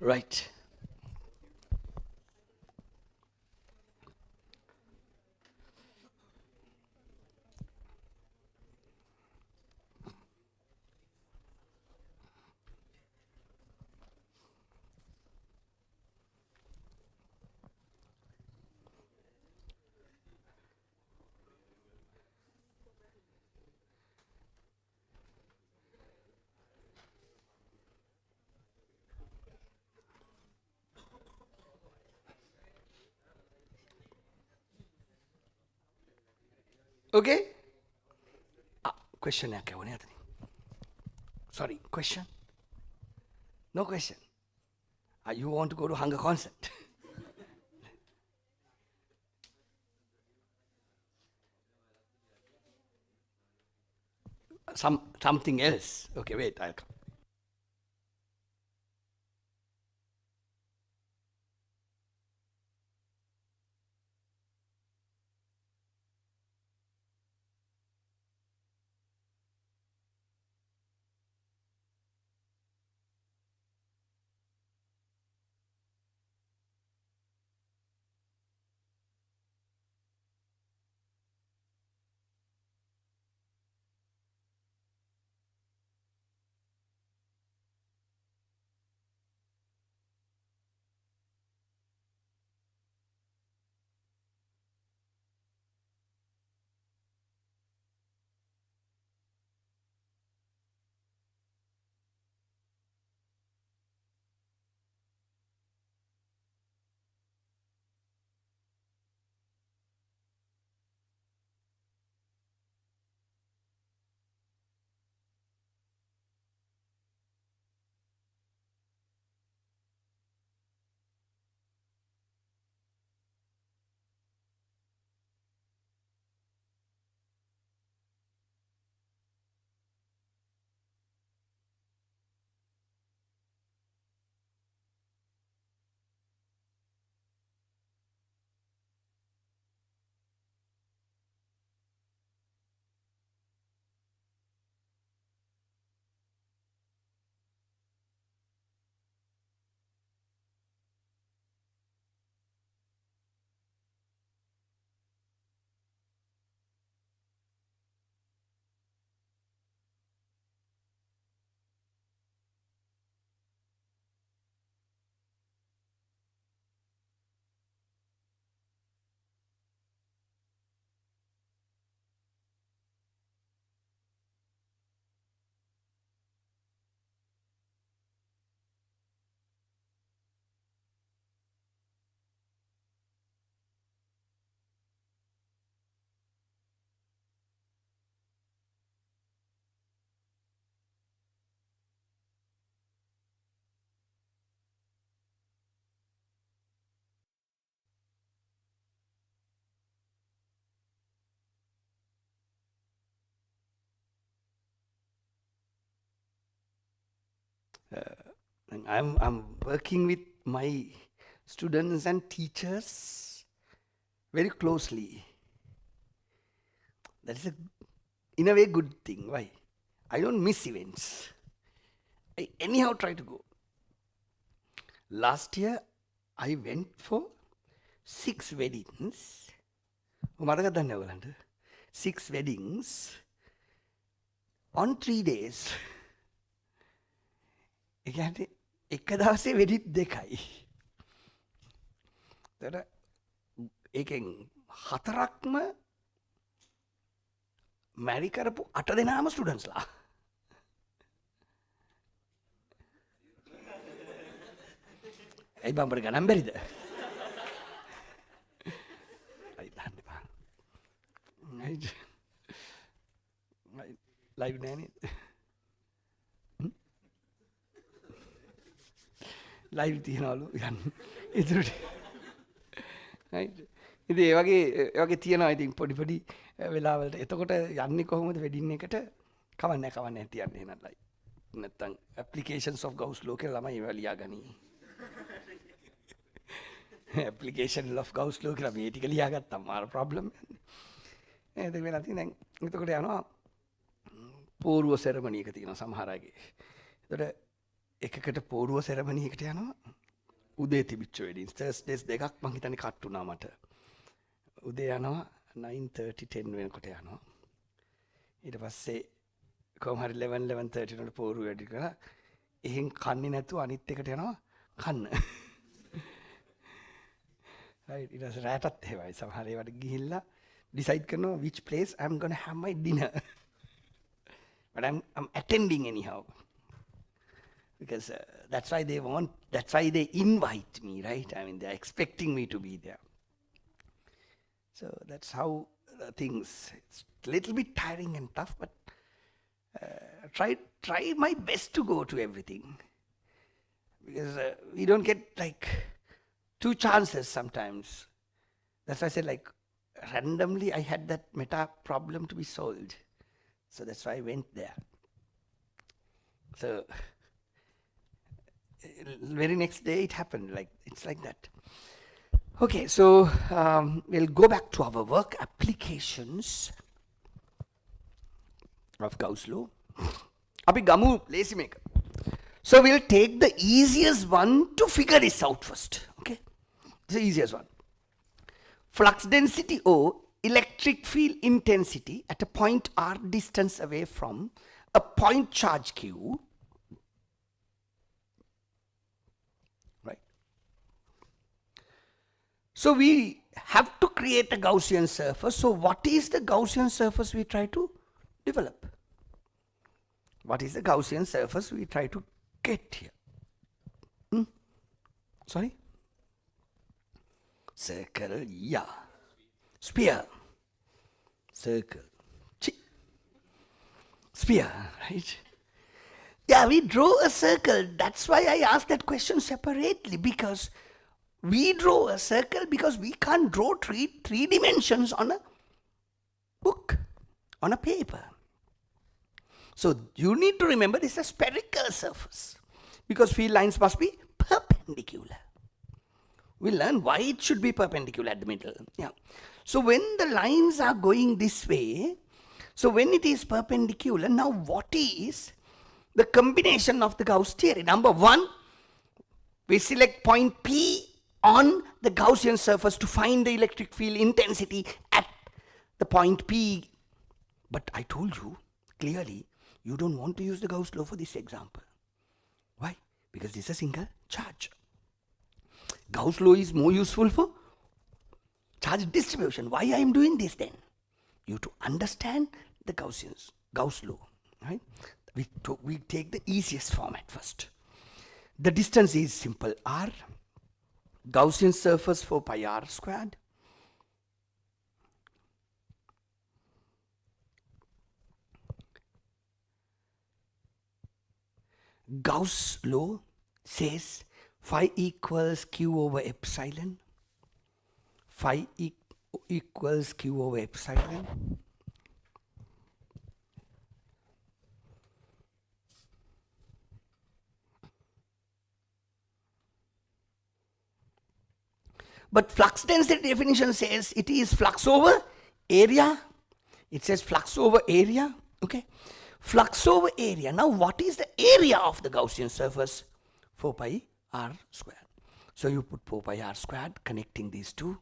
Right. Okay. Question එකක් ඇහුනේ අතන. Sorry, question? No question. You want to go to hunger concert? Something else. Okay, wait, I'll come. I'm working with my students and teachers very closely. That is in a way good thing. Why? I don't miss events. I anyhow try to go. Last year I went for 6 weddings. මතකද දන්නේ ඔයගලන්ට? 6 weddings on 3 days. ඒ කියන්නේ එක දවසේ වෙඩිත් දෙකයි. ඒතර ඒකෙන් 4ක්ම මැරි කරපු 8 දෙනාම ස්ටුඩන්ට්ස්ලා. ඇයි බම්බර ගණන් බැරිද? අයි දාන්න එපා. ලයිව් නෑනේ. ලයිව් තියනවලු යන්න. ඉතුරුට. ඉතින් ඒ වගේ තියනවා ඉතින් පොඩි පොඩි වෙලාවලට. එතකොට යන්නේ කොහොමද වෙඩින් එකට? කවන්නේ තියන්නේ එහෙනම් ලයිව්. නැත්තම් applications of Gauss law කියලා ළමයි ඒවා ලියාගනි. application of Gauss law කියලා මේ ටික ලියාගත්තාම මාර ප්‍රොබ්ලම් යන්නේ. ඒක වෙලා තියෙන දැන් එතකොට යනවා පූර්ව සෙරමනි එක තියෙනවා සමහර අයගේ. එතකොට එකකට පෝරුව සෙරමනි එකට යනවා. උදේ තිබිච්ච වෙඩින්ස් තර්ස්ඩේස් දෙකක් මං හිතන්නේ කට් වුණා මට. උදේ යනවා 9:30 10 වෙනකොට යනවා. ඊට පස්සේ කොහොම හරි 11:30 වලට පෝරුව වැඩි කරලා එහෙන් කන්නේ නැතුව අනිත් එකට යනවා කන්න. right ඊට පස්සේ රැටත් එහෙමයි සමහර ඒවාට ගිහිල්ලා decide කරනවා which place I'm going to have my dinner. But I'm attending anyhow. Because that's why they invite me, right? I mean, they're expecting me to be there. So that's how things, it's a little bit tiring and tough, but try my best to go to everything. Because we don't get like 2 chances sometimes. That's why I said like randomly I had that meta problem to be solved. So that's why I went there. So very next day it happened, like it's like that. Okay, so we'll go back to our work applications of Gauss law. Api gamu lazy maker. So we'll take the easiest one to figure this out first. Okay, it's the easiest one. Flux density or electric field intensity at a point r distance away from a point charge q. So we have to create a Gaussian surface. So what is the Gaussian surface we try to develop? What is the Gaussian surface we try to get here? Sorry? Circle, yeah. Sphere. Circle. Sphere, right? Yeah, we draw a circle. That's why I asked that question separately, because we draw a circle because we can't draw three dimensions on a book, on a paper. So you need to remember this is a spherical surface because field lines must be perpendicular. We'll learn why it should be perpendicular at the middle. Yeah. So when the lines are going this way, so when it is perpendicular, now what is the combination of the Gauss theory? Number 1, we select point P on the Gaussian surface to find the electric field intensity at the point P. But I told you clearly, you don't want to use the Gauss law for this example. Why? Because this is a single charge. Gauss law is more useful for charge distribution. Why I am doing this then? You to understand the Gauss law. Right? We take the easiest format first. The distance is simple r. Gaussian surface for pi r squared. Gauss law says phi equals q over epsilon. Phi equals q over epsilon. But flux density definition says it is flux over area. It says flux over area. Okay. Flux over area. Now what is the area of the Gaussian surface? 4 pi r squared. So you put 4 pi r squared connecting these two.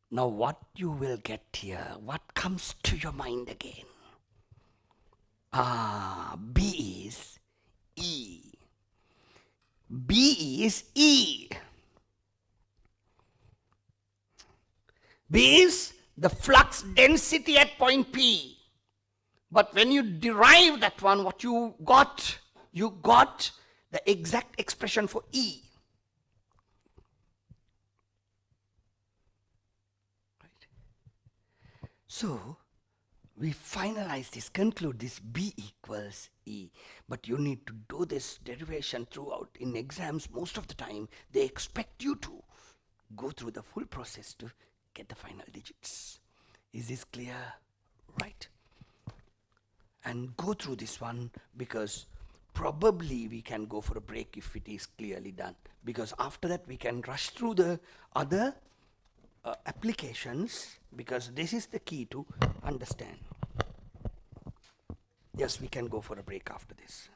Now what you will get here? What comes to your mind again? B is E. B is E. B is the flux density at point P. But when you derive that one, what you got the exact expression for E. Right. So we finalize this, conclude this B equals E. But you need to do this derivation throughout. In exams, most of the time, they expect you to go through the full process to get the final digits. Is this clear? Right. And go through this one because probably we can go for a break if it is clearly done. Because after that we can rush through the other applications, because this is the key to understand. Yes, we can go for a break after this.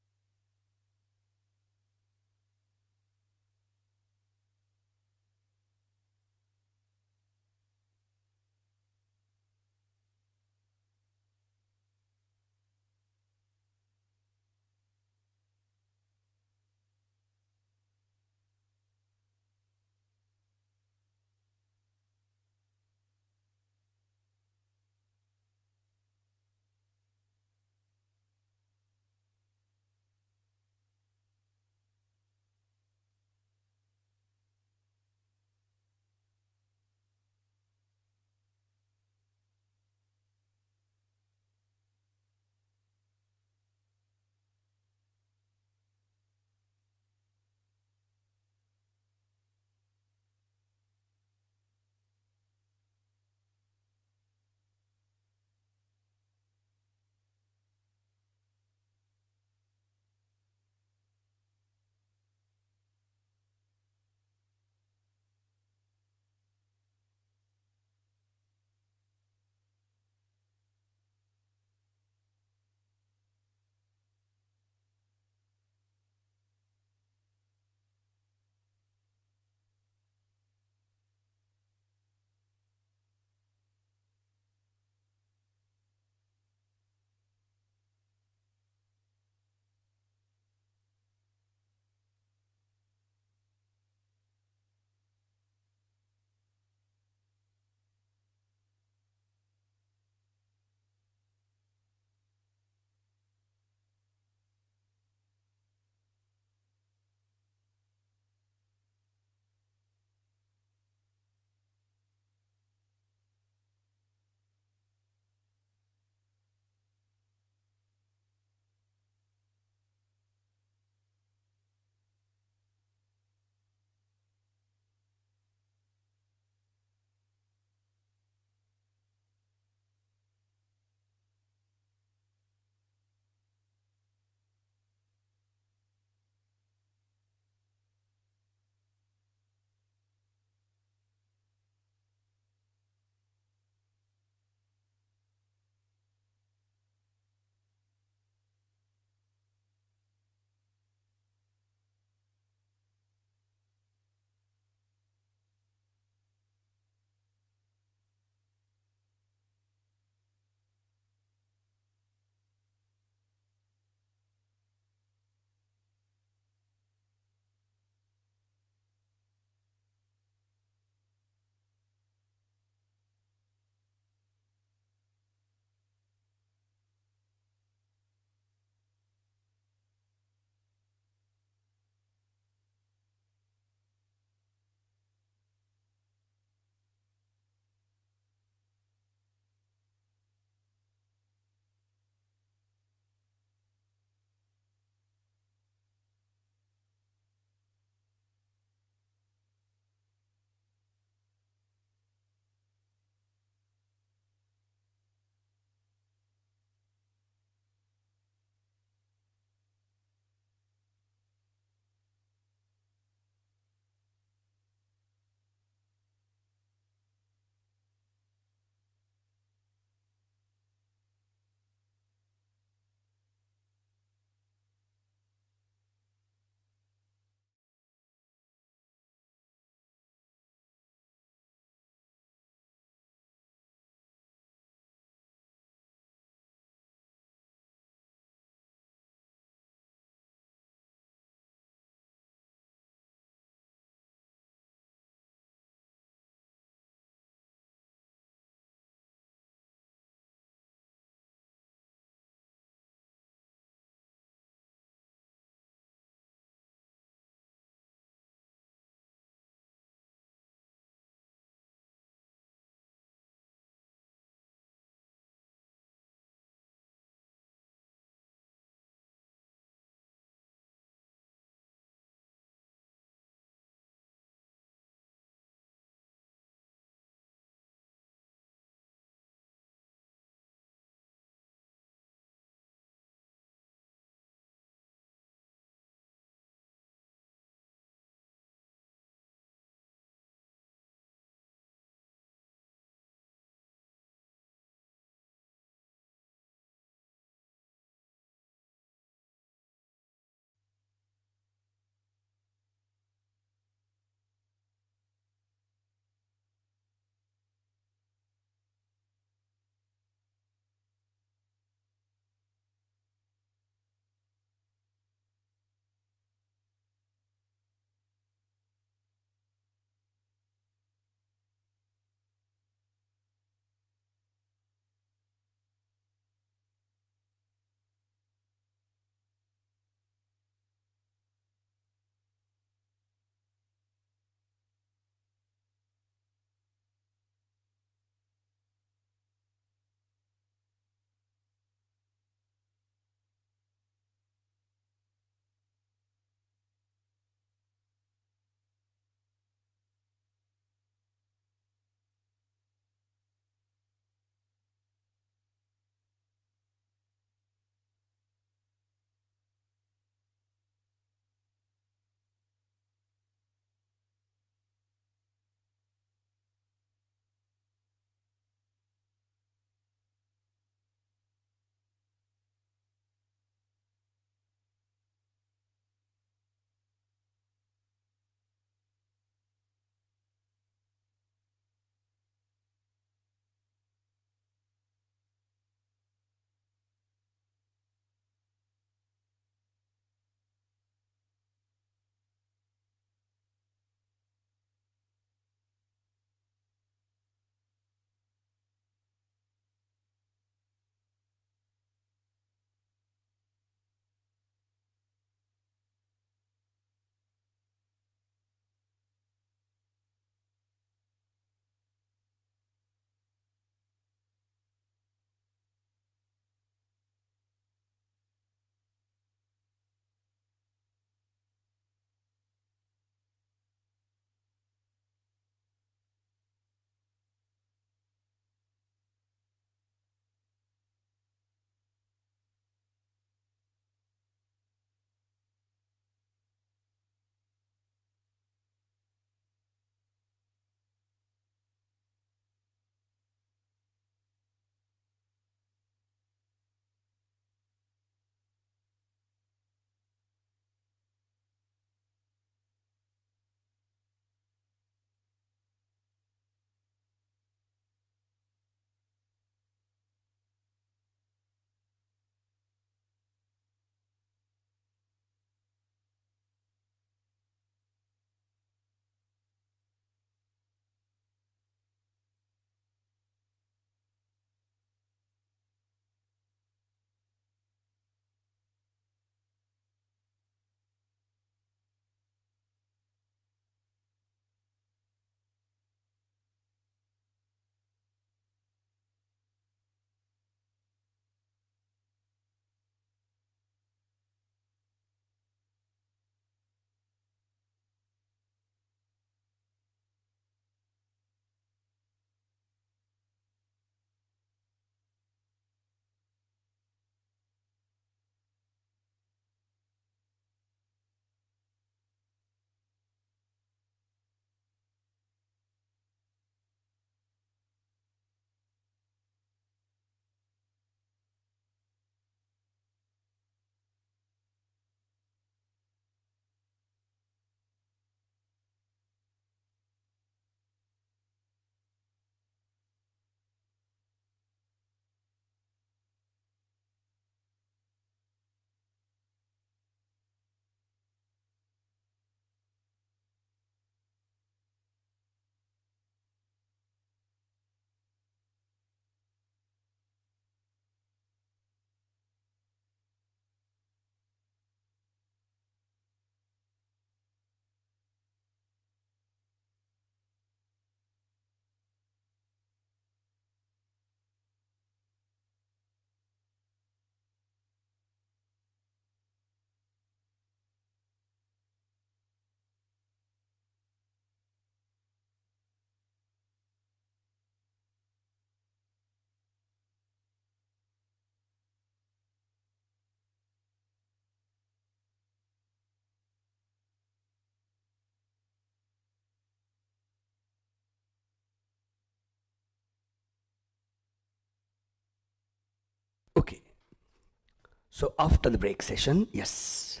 So after the break session, yes,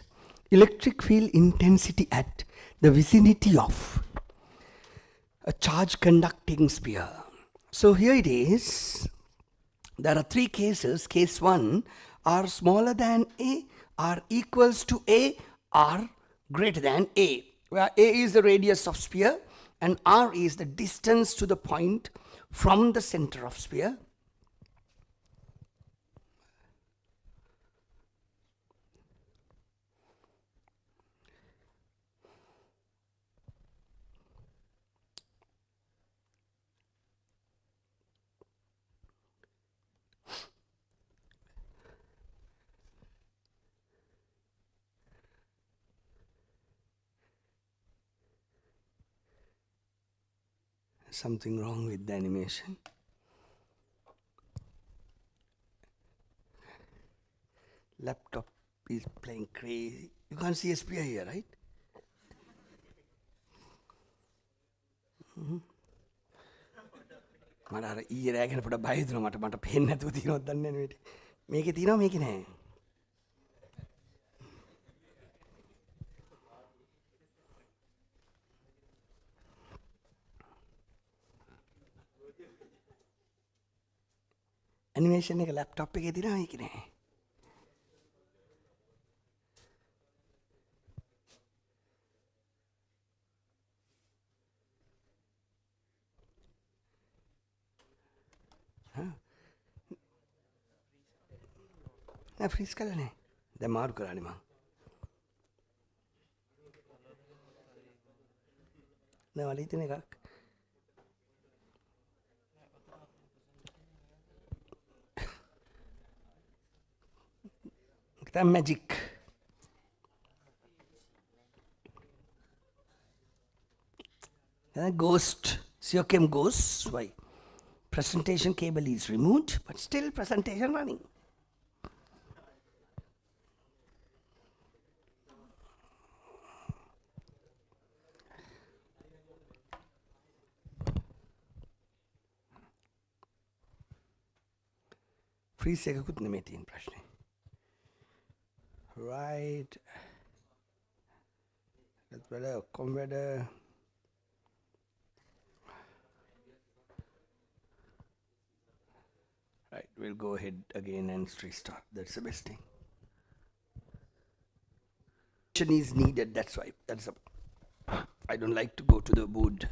electric field intensity at the vicinity of a charge conducting sphere. So here it is. There are three cases. Case 1, r smaller than a, r equals to a, r greater than a, where a is the radius of sphere and r is the distance to the point from the center of sphere. Something wrong with the animation. Laptop is playing crazy. You can't see a sphere here, right? මට අර ඊයේ රෑ ගැන පොඩ්ඩක් බය හිතුණා මට පේන්නේ නැතුව තියෙනවද දන්නේ නැහැ මේකේ තියෙනවා මේකේ නැහැ. ඇනිමේෂන් එක ලැප්ටොප් එකේ තියෙනවා මේකේ නැහැ. නෑ ෆ්‍රීස් කරලා නැහැ. දැන් මාරු කරානේ මම. නෑ වලී තියෙන එකක්. That magic. Ghost. Siochem ghosts. Why? Presentation cable is removed, but still presentation running. Freeze එකකුත් නෙමෙයි තියෙන ප්‍රශ්නේ. Right. That's better. Come better. Right, we'll go ahead again and restart. That's the best thing. Is needed. That's why. I don't like to go to the wood.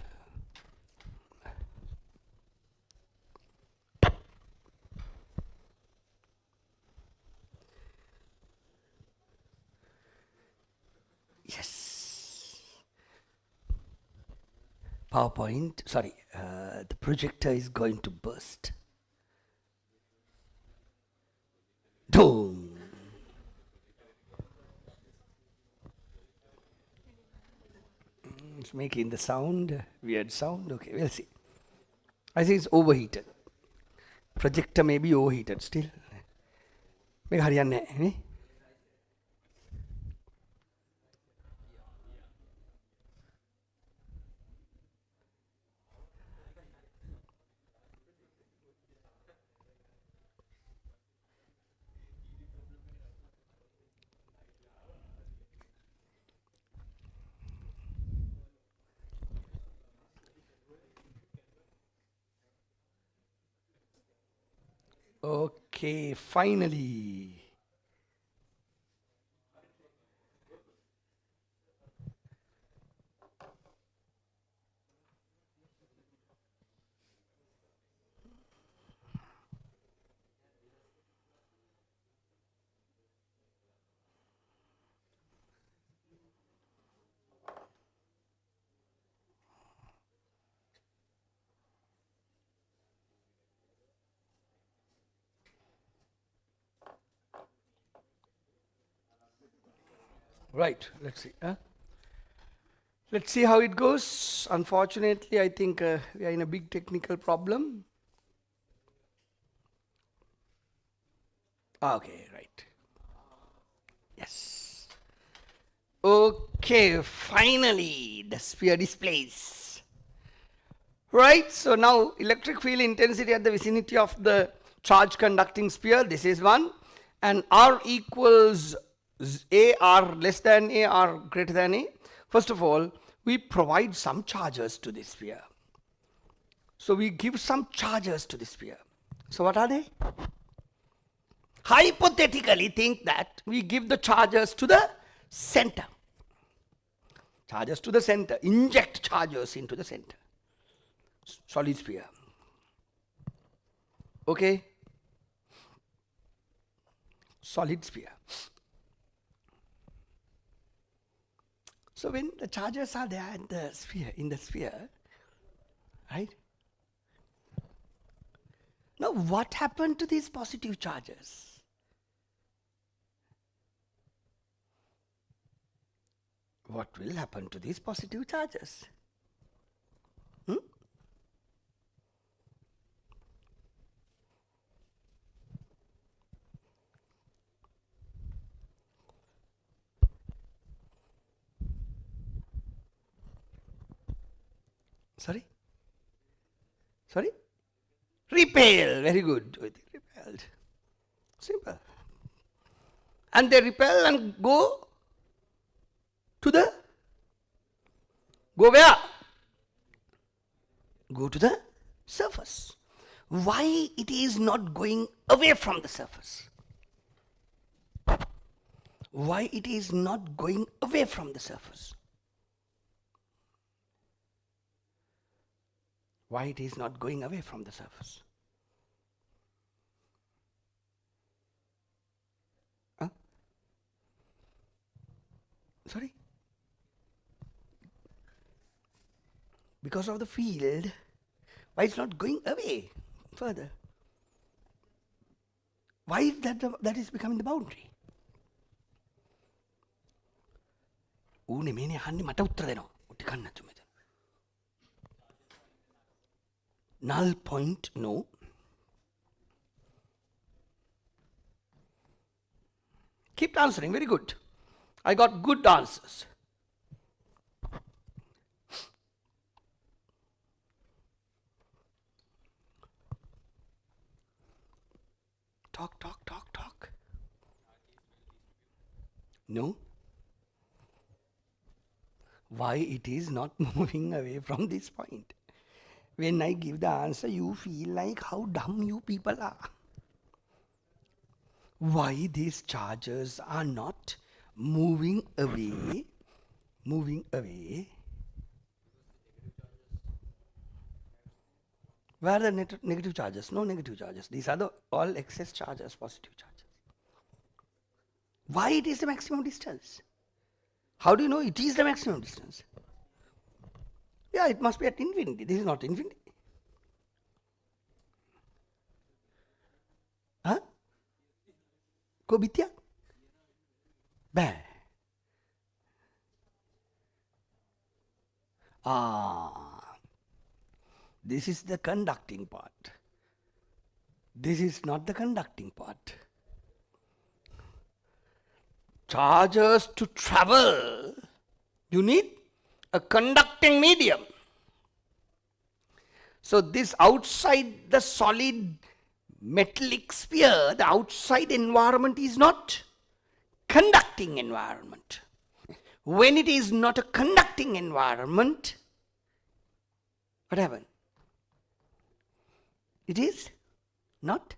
Yes. PowerPoint. Sorry, the projector is going to burst. Boom. It's making the sound, weird sound. Okay, we'll see. I think it's overheated. Projector may be overheated still. මේක හරියන්නේ නැහැ නේ. Okay, finally. Right, let's see. Let's see how it goes. Unfortunately, I think we are in a big technical problem. Okay, right. Yes. Okay, finally, the sphere displays. Right, so now electric field intensity at the vicinity of the charge conducting sphere, this is one. and R equals A, R less than A, R greater than A, first of all, we provide some charges to this sphere. So we give some charges to the sphere. So what are they? Hypothetically think that we give the charges to the center. Charges to the center. Inject charges into the center. Solid sphere. Okay? Solid sphere. So when the charges are there in the sphere, right? Now what happened to these positive charges? What will happen to these positive charges? Sorry? Sorry? Repel. Very good. Repelled. Simple. And they repel and go to the, go where? Go to the surface. Why it is not going away from the surface? Why it is not going away from the surface? Why it is not going away from the surface? Huh? Sorry? Because of the field. Why it's not going away further? Why is that is becoming the boundary? ඌනේ මේනේ අහන්නේ මට උත්තර දෙනවා. උටි කන්න නැතු මෙතන. Null point, no. Keep answering, very good. I got good answers. Talk. No. Why it is not moving away from this point? When I give the answer, you feel like how dumb you people are. Why these charges are not moving away? Moving away. Where are the negative charges? No negative charges. These are the all excess charges, positive charges. Why it is the maximum distance? How do you know it is the maximum distance? Yeah, it must be at infinity. This is not infinity. Huh? Ko bitya? Bad. This is the conducting part. This is not the conducting part. Charges to travel, you need a conducting medium. So this outside the solid metallic sphere, the outside environment is not conducting environment. When it is not a conducting environment, what happens? It is not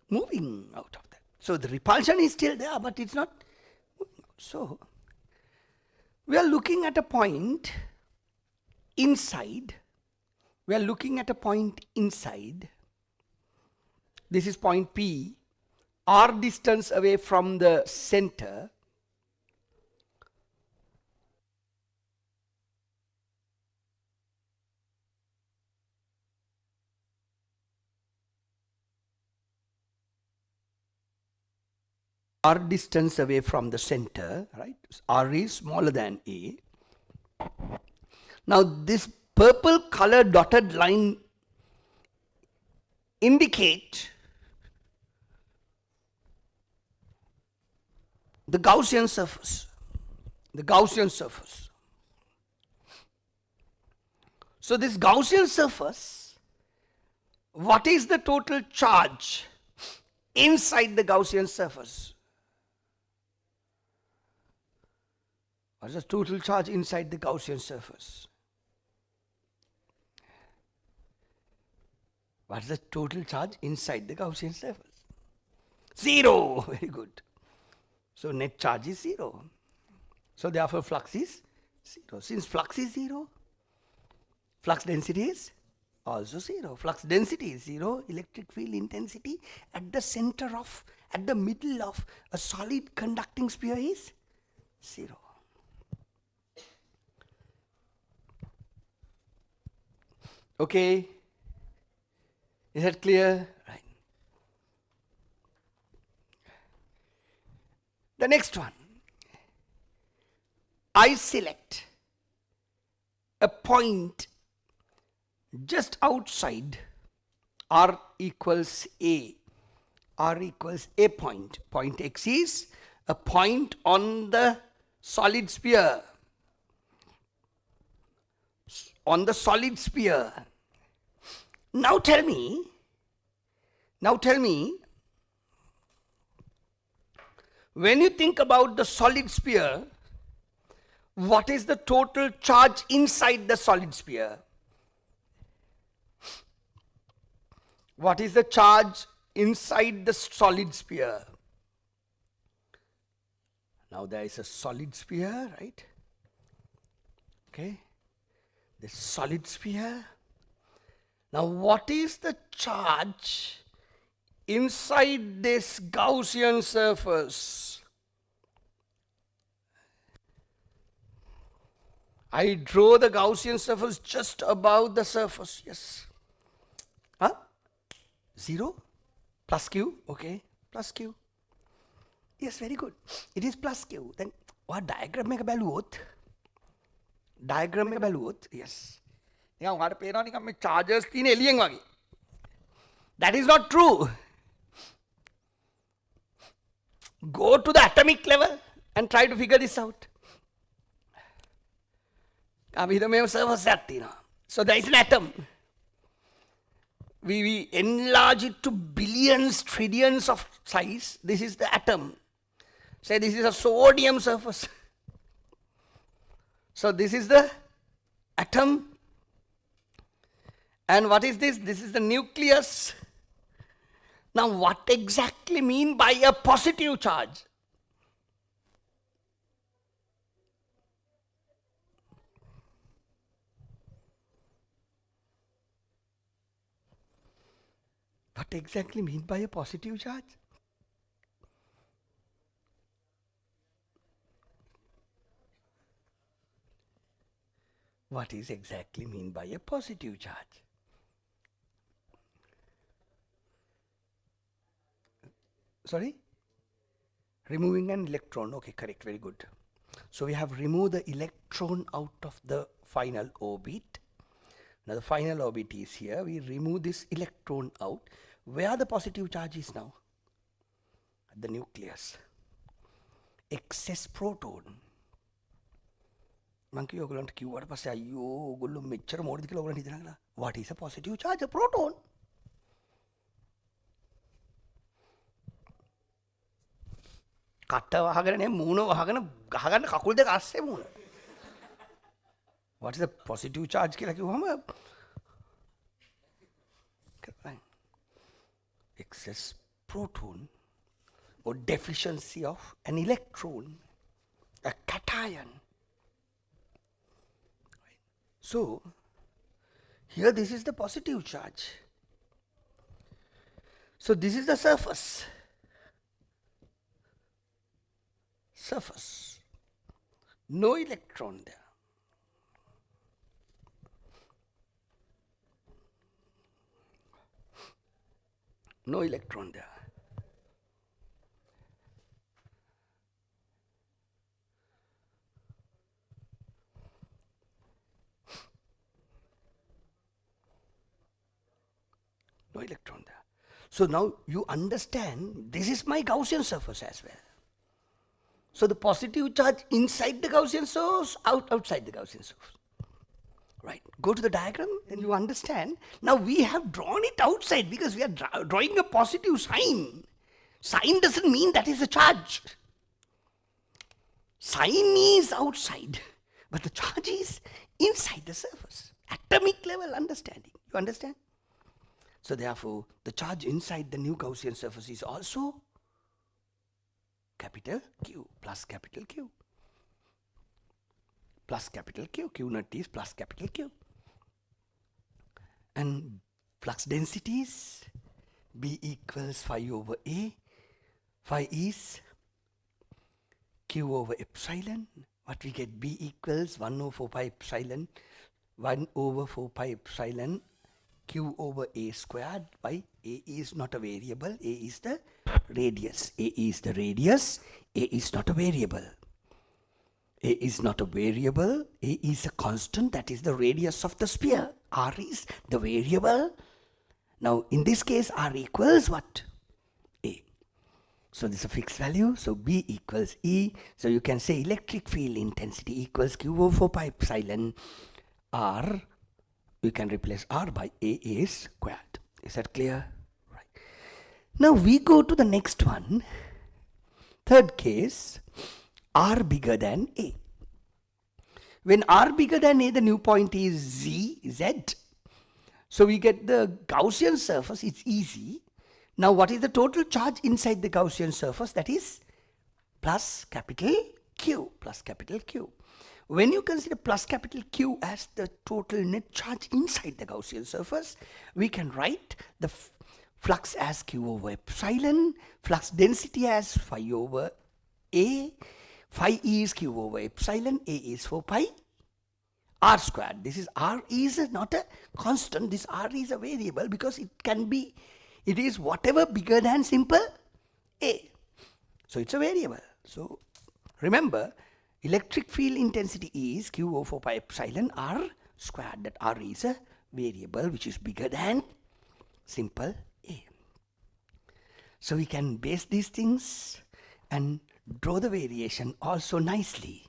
moving out of that. So the repulsion is still there, but it's not moving out. So we are looking at a point inside. We are looking at a point inside. This is point P. R distance away from the center. R distance away from the center, right? R is smaller than A. Now this purple color dotted line indicate the Gaussian surface. The Gaussian surface. So this Gaussian surface, what is the total charge inside the Gaussian surface? What is the total charge inside the Gaussian surface? What is the total charge inside the Gaussian surface? 0. Very good. So net charge is 0. So therefore flux is 0. Since flux is 0, flux density is also 0. Flux density is 0. Electric field intensity at the center of, at the middle of a solid conducting sphere is 0. Okay. Is that clear? Right. The next one. I select a point just outside R equals A. R equals A point. Point X is a point on the solid sphere. On the solid sphere. Now tell me, when you think about the solid sphere, what is the total charge inside the solid sphere? What is the charge inside the solid sphere? Now there is a solid sphere, right? Okay. The solid sphere. Now what is the charge inside this Gaussian surface? I draw the Gaussian surface just above the surface. Yes. Huh? 0? Plus Q? Okay. Plus Q. Yes, very good. It is plus Q. Then what diagram එක බැලුවොත්? Diagram එක බැලුවොත්, yes. නිකන් ඔයාලට පේනවා නිකන් මේ charges තියෙන එළියෙන් වගේ. That is not true. Go to the atomic level and try to figure this out. So there is an atom. We enlarge it to billions, trillions of size. This is the atom. Say this is a sodium surface. So this is the atom. And what is this? This is the nucleus. Now what exactly mean by a positive charge? What exactly mean by a positive charge? What is exactly mean by a positive charge? Sorry? Removing an electron. Okay, correct, very good. So we have removed the electron out of the final orbit. Now the final orbit is here. We remove this electron out. Where the positive charge is now? At the nucleus. Excess proton. What is a positive charge? A proton. What is the positive charge? Excess proton or deficiency of an electron, a cation. So, here this is the positive charge. So, this is the surface. Surface. No electron there. No electron there. No electron there. So now you understand this is my Gaussian surface as well. So the positive charge inside the Gaussian source, outside the Gaussian source. Right. Go to the diagram and you understand. Now we have drawn it outside because we are drawing a positive sign. Sign doesn't mean that is a charge. Sign is outside, but the charge is inside the surface. Atomic level understanding. You understand? So therefore, the charge inside the new Gaussian surface is also capital Q plus capital Q. Plus capital Q. Q naught is plus capital Q. And flux densities, B equals phi over A. Phi is Q over epsilon. What we get? B equals 1 over 4 pi epsilon. 1 over 4 pi epsilon Q over A squared by A is not a variable. A is the radius. A is the radius. A is not a variable. A is not a variable. A is a constant. That is the radius of the sphere. R is the variable. Now in this case R equals what? A. So this is a fixed value. So B equals E. So you can say electric field intensity equals Q over 4 pi epsilon R. You can replace R by A squared. Is that clear? Right. Now we go to the next one. Third case, R bigger than A. When R bigger than A, the new point is Z. So we get the Gaussian surface. It's easy. Now what is the total charge inside the Gaussian surface? That is plus capital Q. Plus capital Q. When you consider plus capital Q as the total net charge inside the Gaussian surface, we can write the flux as Q over epsilon, flux density as phi over A. Phi is Q over epsilon, A is 4 pi R squared. This is R is not a constant. This R is a variable because it is whatever bigger than simple A. So it's a variable. So remember, electric field intensity is Q over 4 pi epsilon R squared. That R is a variable which is bigger than simple A. So we can base these things and draw the variation also nicely.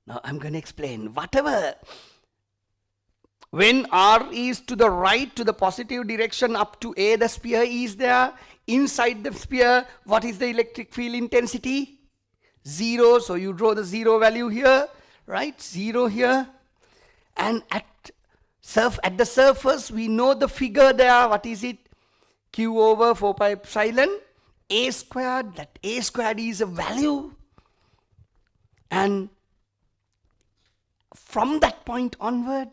Now I'm going to explain. When R is to the right, to the positive direction up to A, the sphere is there. Inside the sphere, what is the electric field intensity? 0. So you draw the 0 value here, right? 0 here. And at the surface, we know the figure there. What is it? Q over 4 pi epsilon A squared. That A squared is a value. And from that point onward,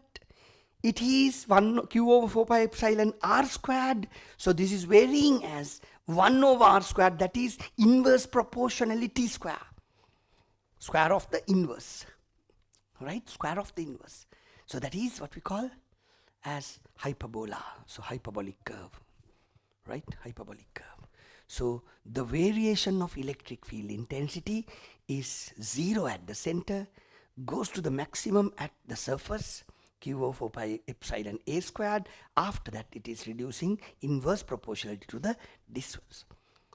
it is 1 Q over 4 pi epsilon R squared. So this is varying as 1 over R squared. That is inverse proportionality square. Square of the inverse. Right? Square of the inverse. So that is what we call as hyperbola. So hyperbolic curve. Right? Hyperbolic curve. So the variation of electric field intensity is 0 at the center, goes to the maximum at the surface, Q over 4 pi epsilon A squared. After that, it is reducing inverse proportionality to the distance.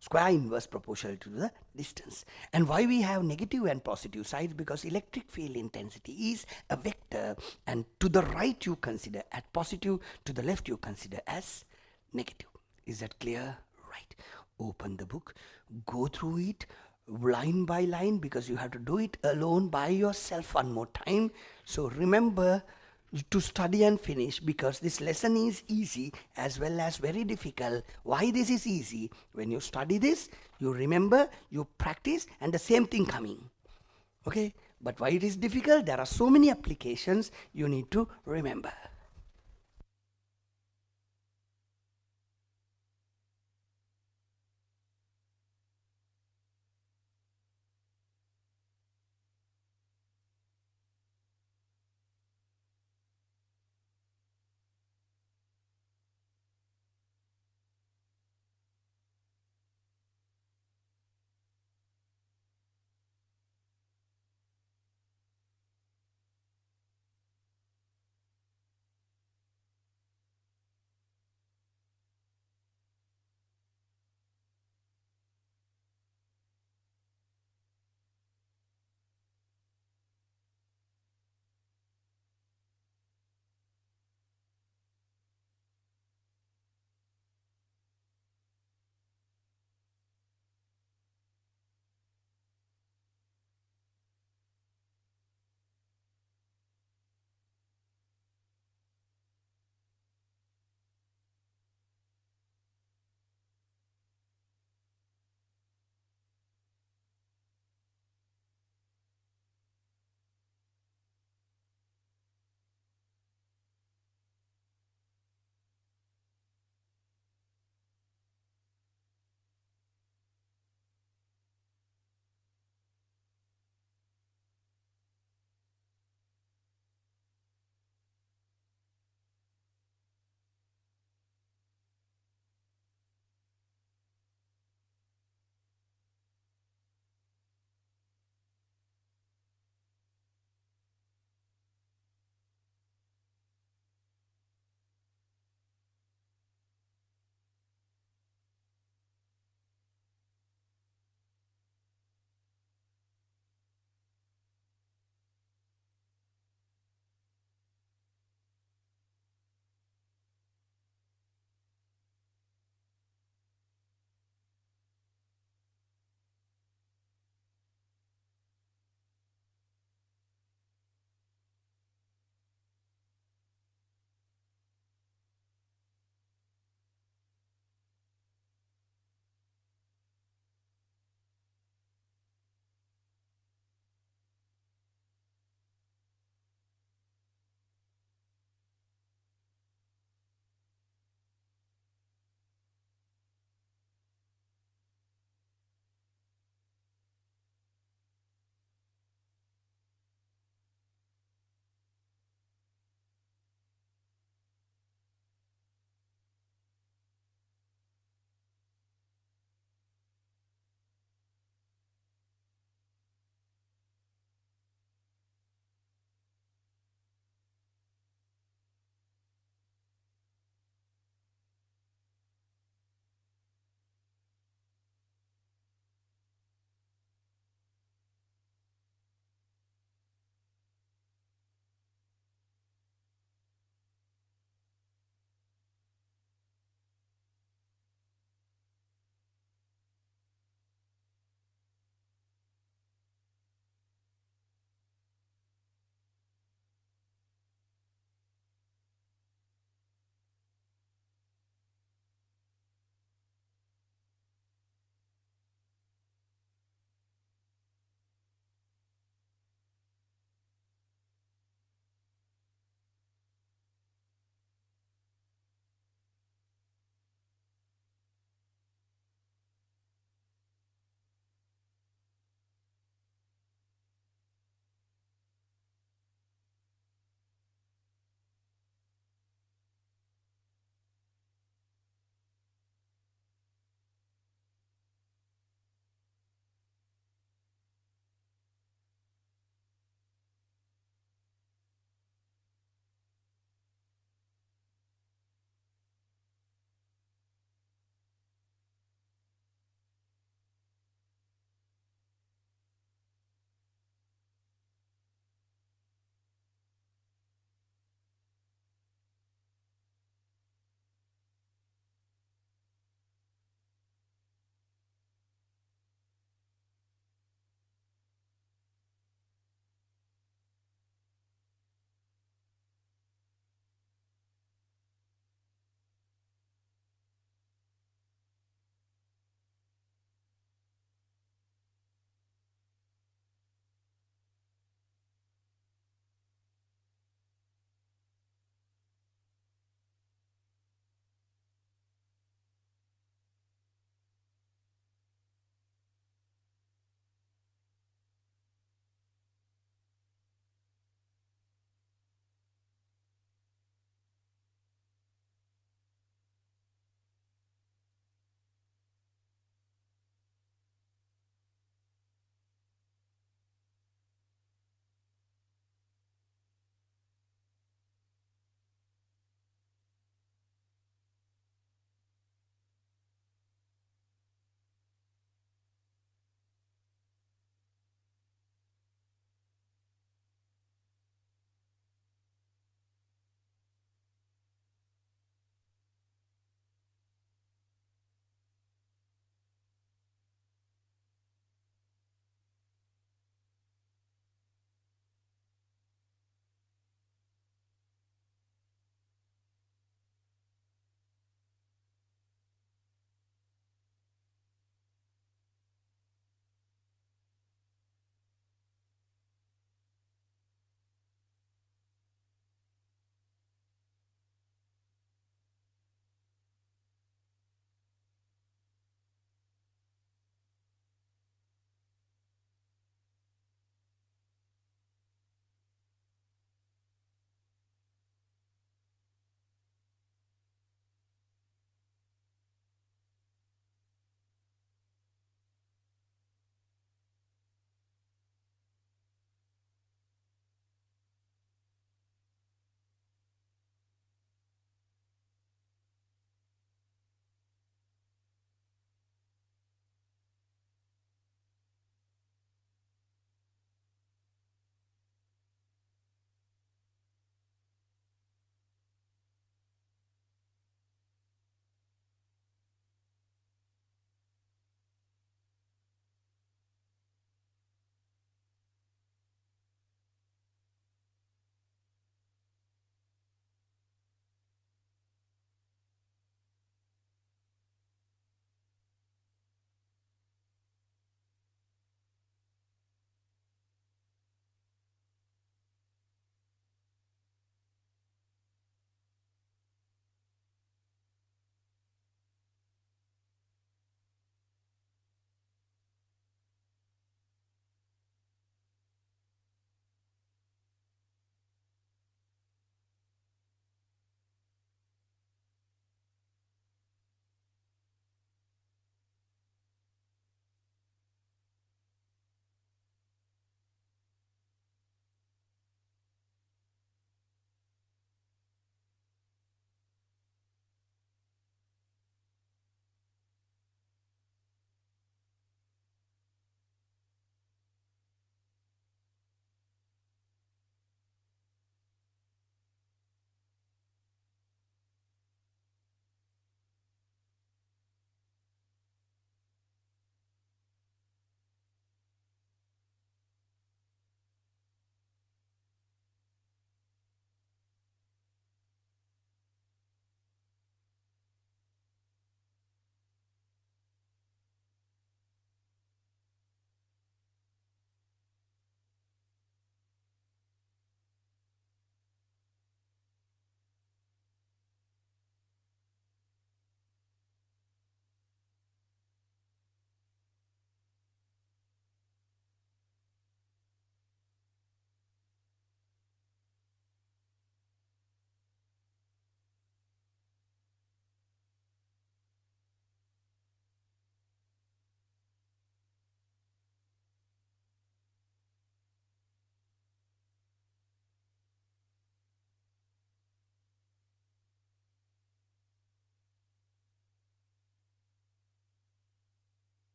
Square inverse proportionality to the distance. And why we have negative and positive sides? Because electric field intensity is a vector, and to the right you consider as positive, to the left you consider as negative. Is that clear? Right. Open the book, go through it line by line, because you have to do it alone by yourself one more time. So remember to study and finish, because this lesson is easy as well as very difficult. Why this is easy? When you study this, you remember, you practice, and the same thing coming. Okay? But why it is difficult? There are so many applications you need to remember.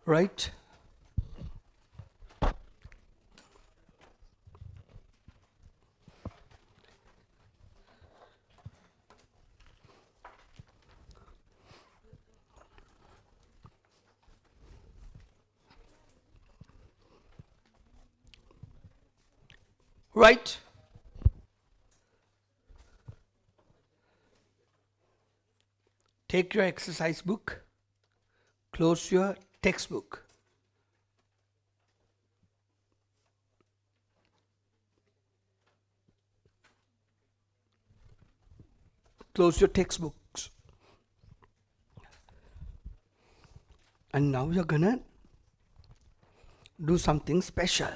Right? Right? Take your exercise book, close your textbook. Close your textbooks. And now you're gonna do something special.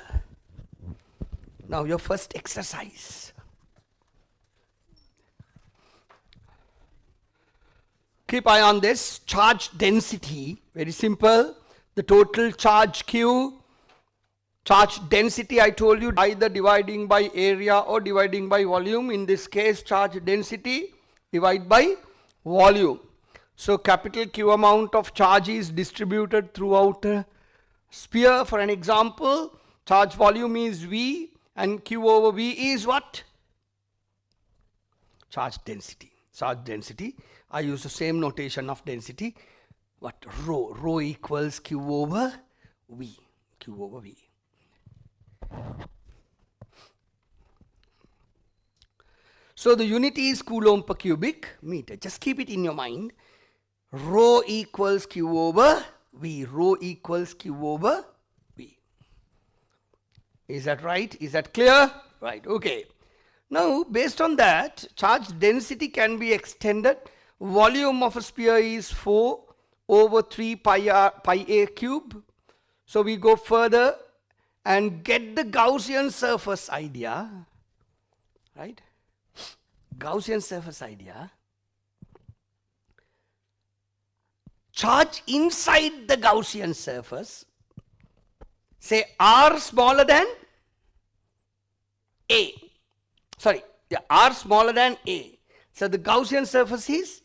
Now your first exercise. Keep eye on this. Charge density. Very simple. The total charge Q. Charge density, I told you, either dividing by area or dividing by volume. In this case, charge density divide by volume. So capital Q amount of charge is distributed throughout a sphere. For an example, charge volume is V and Q over V is what? Charge density. Charge density. I use the same notation of density. What? Rho. Rho equals Q over V. Q over V. So the unit is Coulomb per cubic meter. Just keep it in your mind. Rho equals Q over V. Rho equals Q over V. Is that right? Is that clear? Right. Okay. Now, based on that, charge density can be extended. Volume of a sphere is 4 over 3 pi a cube. So we go further and get the Gaussian surface idea. Right? Gaussian surface idea. Charge inside the Gaussian surface. Say R smaller than A. Sorry, R smaller than A. So the Gaussian surface is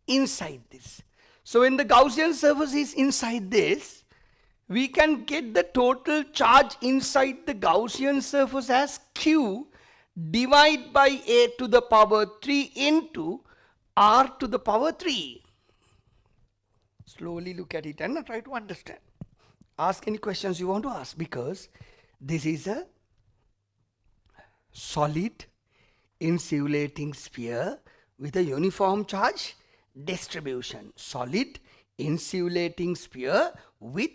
inside this. So when the Gaussian surface is inside this, we can get the total charge inside the Gaussian surface as Q divide by A to the power 3 into R to the power 3. Slowly look at it and try to understand. Ask any questions you want to ask, because this is a solid insulating sphere with a uniform charge distribution. Solid insulating sphere with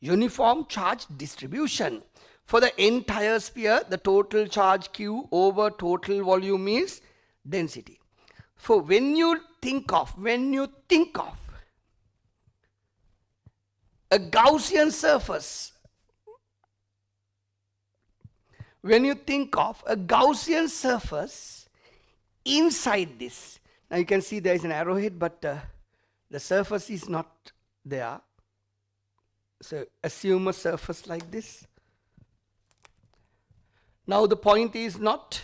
uniform charge distribution. For the entire sphere, the total charge Q over total volume is density. So when you think of a Gaussian surface, inside this, now you can see there is an arrowhead, but the surface is not there. So assume a surface like this. Now the point is not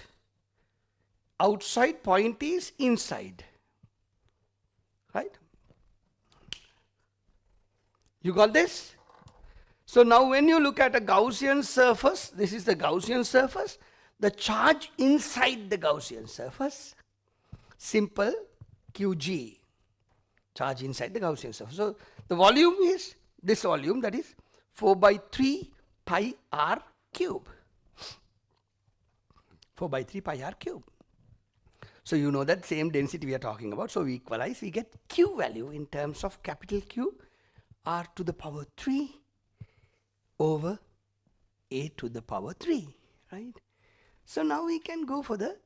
outside, point is inside. Right? You got this? So now when you look at a Gaussian surface, this is the Gaussian surface, the charge inside the Gaussian surface, simple Qg, charge inside the Gaussian surface. So the volume is this volume, that is 4 by 3 pi r cube. 4 by 3 pi r cube. So you know that same density we are talking about. So we equalize, we get Q value in terms of capital Q r to the power 3 over a to the power 3, right? So now we can go for the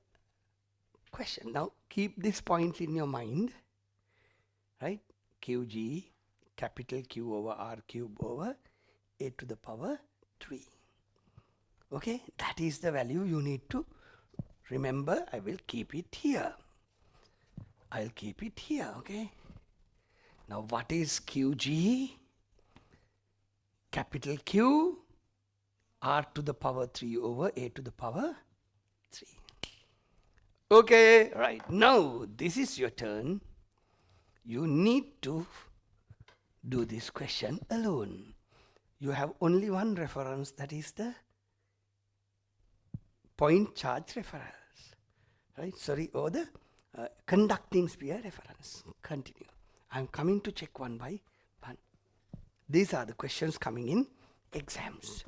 question. Now keep this point in your mind, right? Qg, capital Q over r cube over a to the power 3. Okay, that is the value you need to remember. I will keep it here. I'll keep it here, okay? Now what is Qg? Capital Q r to the power 3 over a to the power 3. Okay, right. Now this is your turn. You need to do this question alone. You have only one reference, that is the point charge reference, right? Sorry, or the conducting sphere reference. Continue. I'm coming to check one by one. These are the questions coming in exams.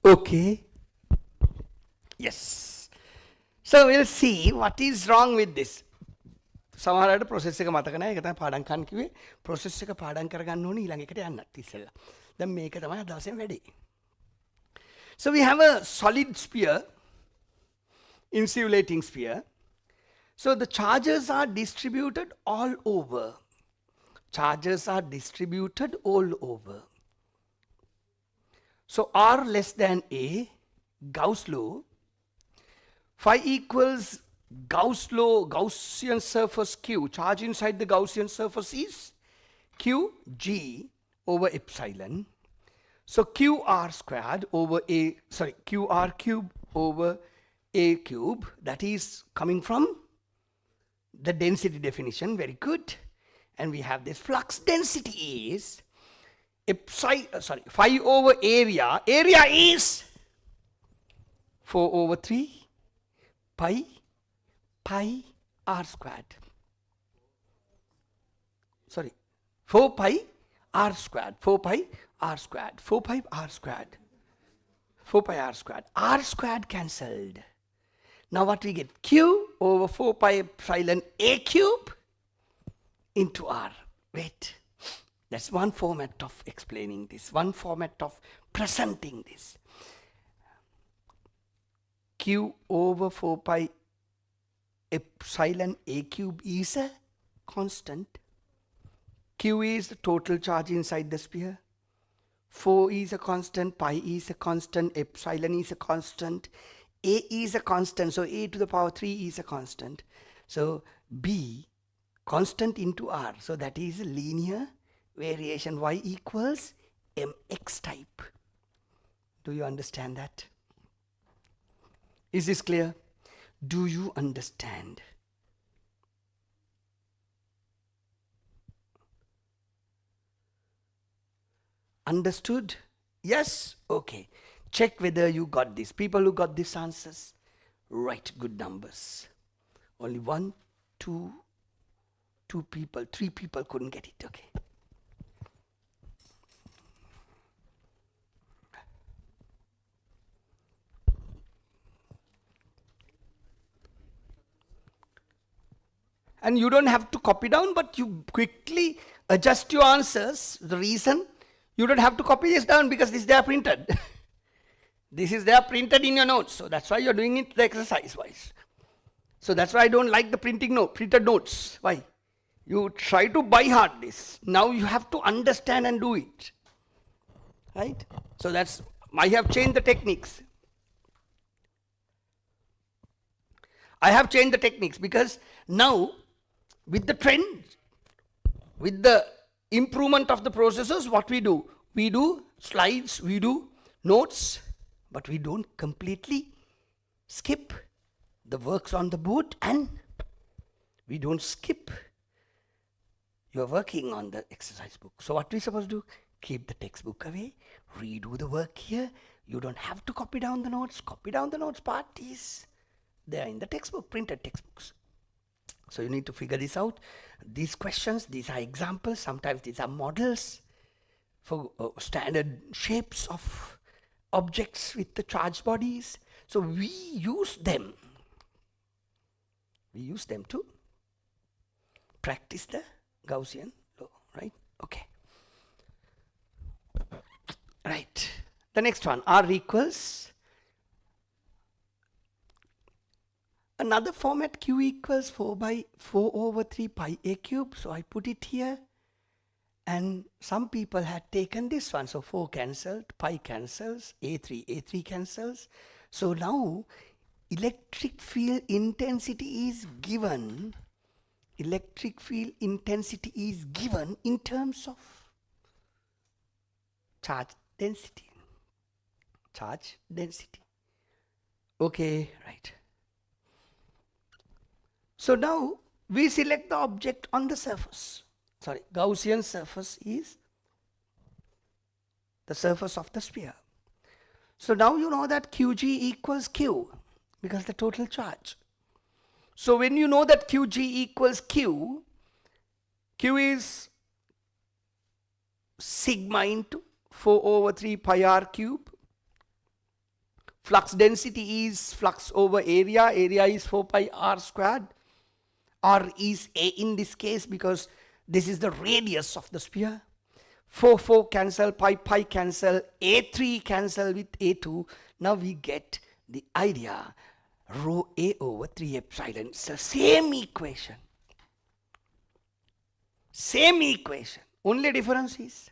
Okay. Yes. So we'll see what is wrong with this. සමහරවිට process එක මතක නැහැ. ඒක තමයි පාඩම් කරන්න කිව්වේ. process එක පාඩම් කරගන්න ඕනේ ඊළඟ එකට යන්නත් ඉස්සෙල්ලා. දැන් මේක තමයි දවසෙන් වැඩේ. So we have a solid sphere, insulating sphere. So the charges are distributed all over. Charges are distributed all over. So R less than A, Gauss law. Phi equals Gauss law, Gaussian surface Q. Charge inside the Gaussian surface is QG over epsilon. So QR squared over QR cube over A cube. That is coming from the density definition. Very good. And we have this flux density is phi over area. Area is 4 over 3 pi r squared. 4 pi r squared. 4 pi r squared. 4 pi r squared. 4 pi r squared. R squared cancelled. Now what we get? Q over 4 pi epsilon A cube into R. Wait. That's one format of explaining this. One format of presenting this. Q over 4 pi epsilon A cube is a constant. Q is the total charge inside the sphere. 4 is a constant, pi is a constant, epsilon is a constant, A is a constant, so A to the power 3 is a constant. So B constant into R, so that is linear variation. Y equals mx type. Do you understand that? Is this clear? Do you understand? Understood? Yes? Okay. Check whether you got this. People who got these answers, write good numbers. Only 1, 2 people, 3 people couldn't get it. Okay. And you don't have to copy down, but you quickly adjust your answers. The reason you don't have to copy this down because this is there printed. This is there printed in your notes. So that's why you're doing it the exercise wise. So that's why I don't like the printed notes. Why? You try to by heart this. Now you have to understand and do it. Right? So that's, I have changed the techniques. I have changed the techniques because now with the trend, with the improvement of the processes, what we do? We do slides, we do notes, but we don't completely skip the works on the board and we don't skip your working on the exercise book. So what we supposed to do? Keep the textbook away, redo the work here. You don't have to copy down the notes. Copy down the notes part is there in the textbook, printed textbooks. So you need to figure this out. These questions, these are examples. Sometimes these are models for standard shapes of objects with the charged bodies. So we use them. We use them to practice the Gaussian law, right? Okay. Right. The next one, R equals another format, Q equals 4 over 3 pi A cube. So I put it here. And some people had taken this one. So 4 cancelled, pi cancels, A3 cancels. So now electric field intensity is given. Electric field intensity is given in terms of charge density. Charge density. Okay, right. So now we select the object on the surface. Gaussian surface is the surface of the sphere. So now you know that Qg equals Q because the total charge. So when you know that Qg equals Q, Q is sigma into 4 over 3 pi r cube Flux density is flux over area. Area is 4 pi r squared. R is A in this case because this is the radius of the sphere. 4, 4 cancel, pi, pi cancel, A3 cancel with A2. Now we get the idea. Rho A over 3 epsilon. It's the same equation. Same equation. Only difference is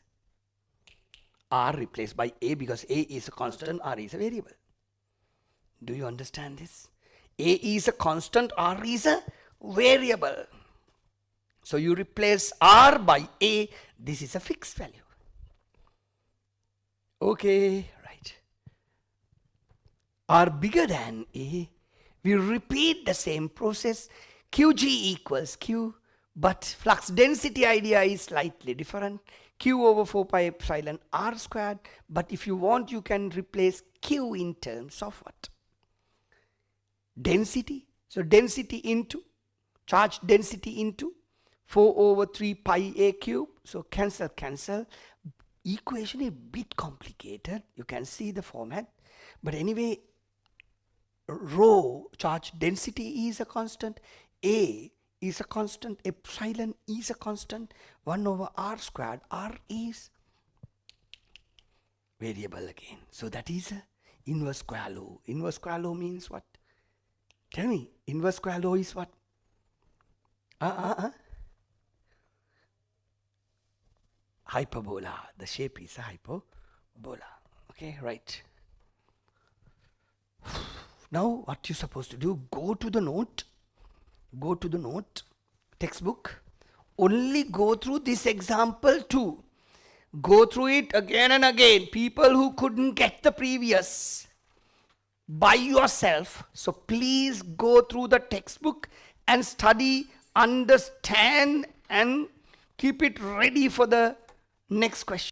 R replaced by A because A is a constant, R is a variable. Do you understand this? A is a constant, R is a variable. So you replace R by A, this is a fixed value. Okay, right. R bigger than A, we repeat the same process. Qg equals Q, but flux density idea is slightly different. Q over 4 pi epsilon R squared, but if you want you can replace Q in terms of what? Density. So density into, charge density into 4 over 3 pi A cube. So cancel, cancel. Equation is a bit complicated. You can see the format. But anyway, rho, charge density is a constant. A is a constant. Epsilon is a constant. 1 over R squared. R is variable again. So that is a inverse square law. Inverse square law means what? Tell me, inverse square law is what? Hyperbola. The shape is a hyperbola. Okay, right. Now what you're supposed to do, go to the note, textbook, only go through this example too. Go through it again and again. People who couldn't get the previous, by yourself. So please go through the textbook and study, understand, and keep it ready for the next question.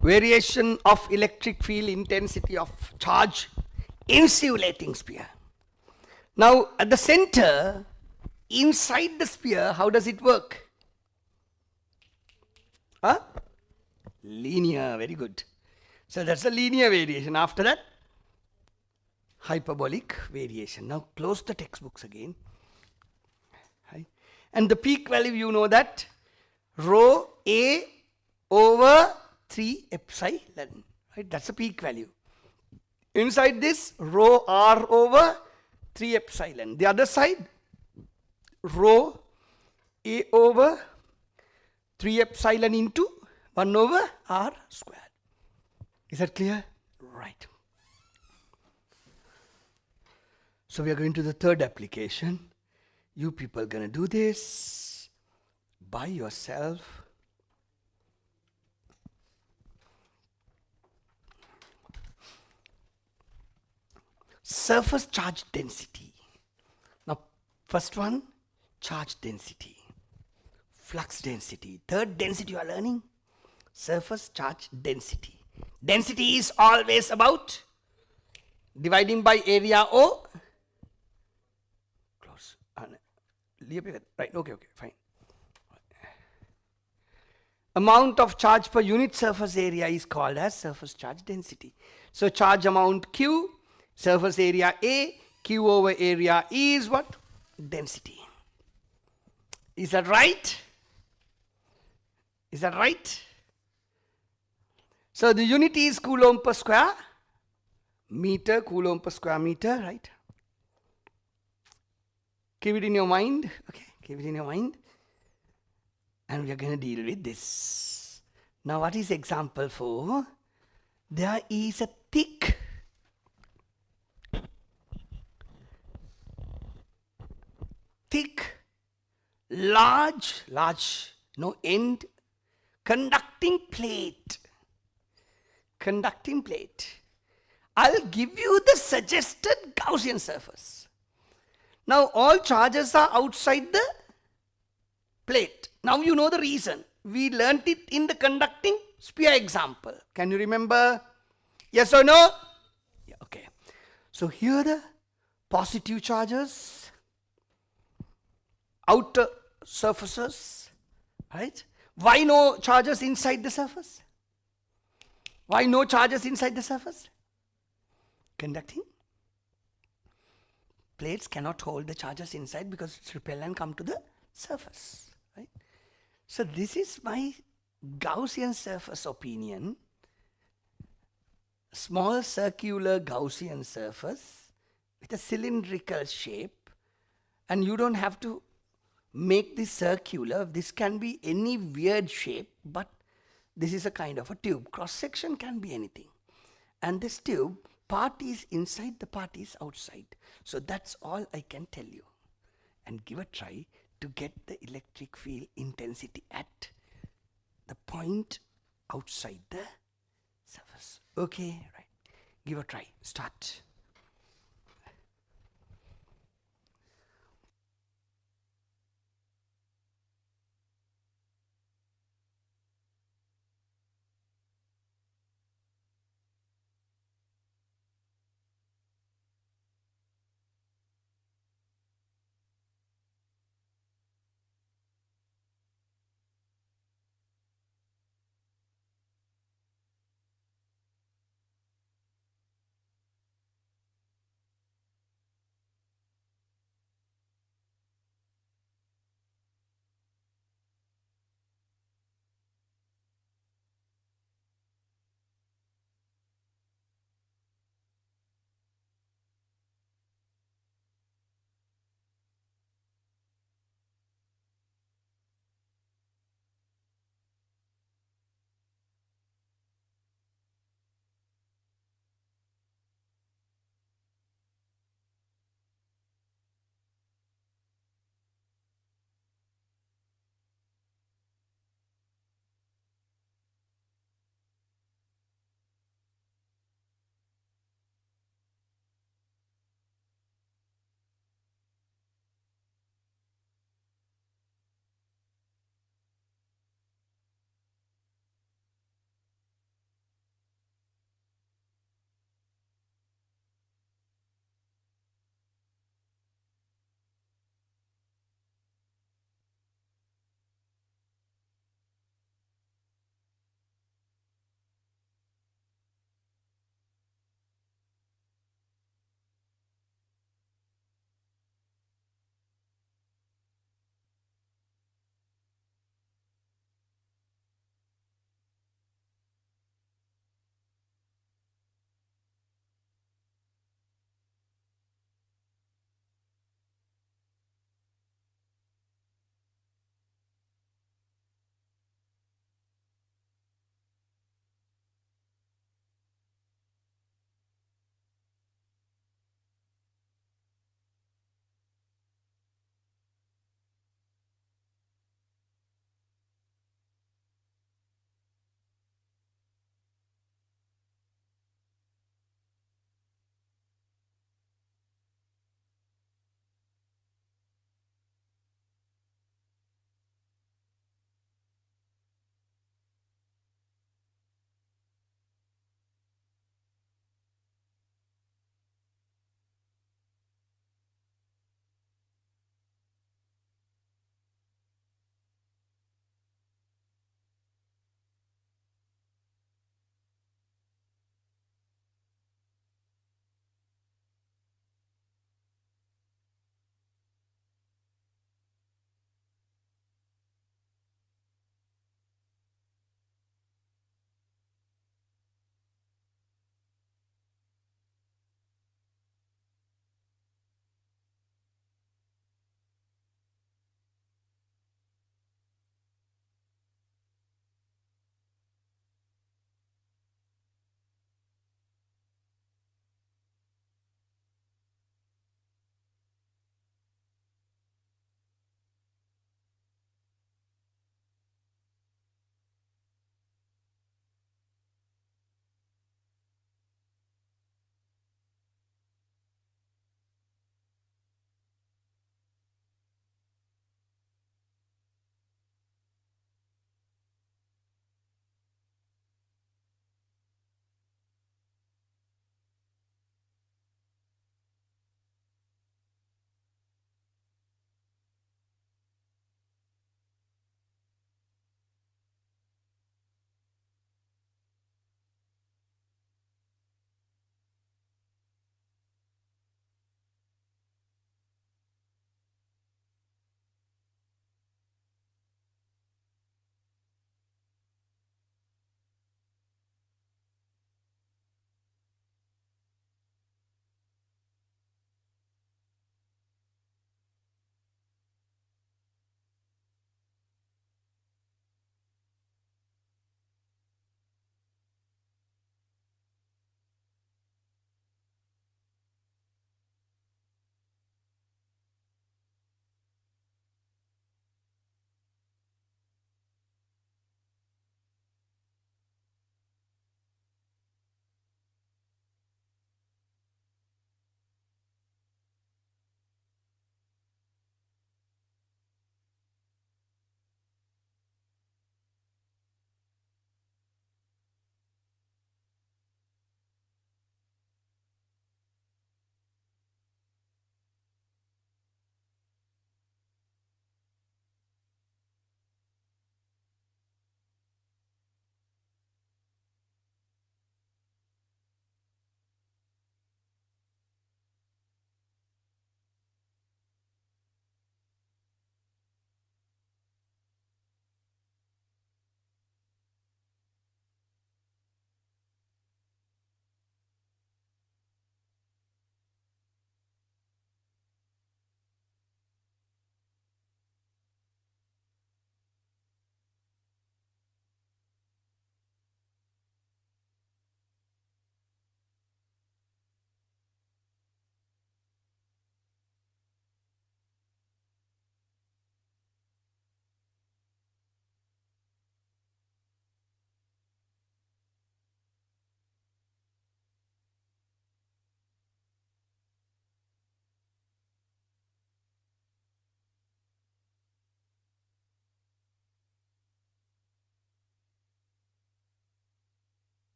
variation of electric field intensity of charge insulating sphere. Now at the center, inside the sphere, how does it work? Huh? Linear, very good. So that's a linear variation. After that, hyperbolic variation. Now close the textbooks again. Right? And the peak value, you know that rho A over 3 epsilon. Right? That's a peak value. Inside this, rho R over 3 epsilon. The other side, rho A over 3 epsilon into 1 over R squared. Is that clear? Right. So we are going to the third application. You people are going to do this by yourself. Surface charge density. Now, first one, charge density. Flux density. Third density you are learning. Surface charge density. Density is always about dividing by area O. Close. Right, okay, fine. Amount of charge per unit surface area is called as surface charge density. So charge amount Q, surface area A, Q over area E is what? Density. Is that right? Is that right? So the unit is coulomb per square meter, coulomb per square meter, right? Keep it in your mind, okay? Keep it in your mind. And we are going to deal with this. Now what is example 4? There is a thick large, no end, conducting plate. I'll give you the suggested Gaussian surface. Now all charges are outside the plate. Now you know the reason. We learnt it in the conducting sphere example. Can you remember? Yes or no? Yeah, okay. So here the positive charges, outer surfaces, right? Why no charges inside the surface? Why no charges inside the surface? Conducting plates cannot hold the charges inside because it's repel and come to the surface, right? So this is my Gaussian surface opinion. Small circular Gaussian surface with a cylindrical shape, and you don't have to make this circular. This can be any weird shape, but this is a kind of a tube. Cross section can be anything. And this tube, part is inside, the part is outside. So that's all I can tell you. And give a try to get the electric field intensity at the point outside the surface. Okay, right. Give a try. Start.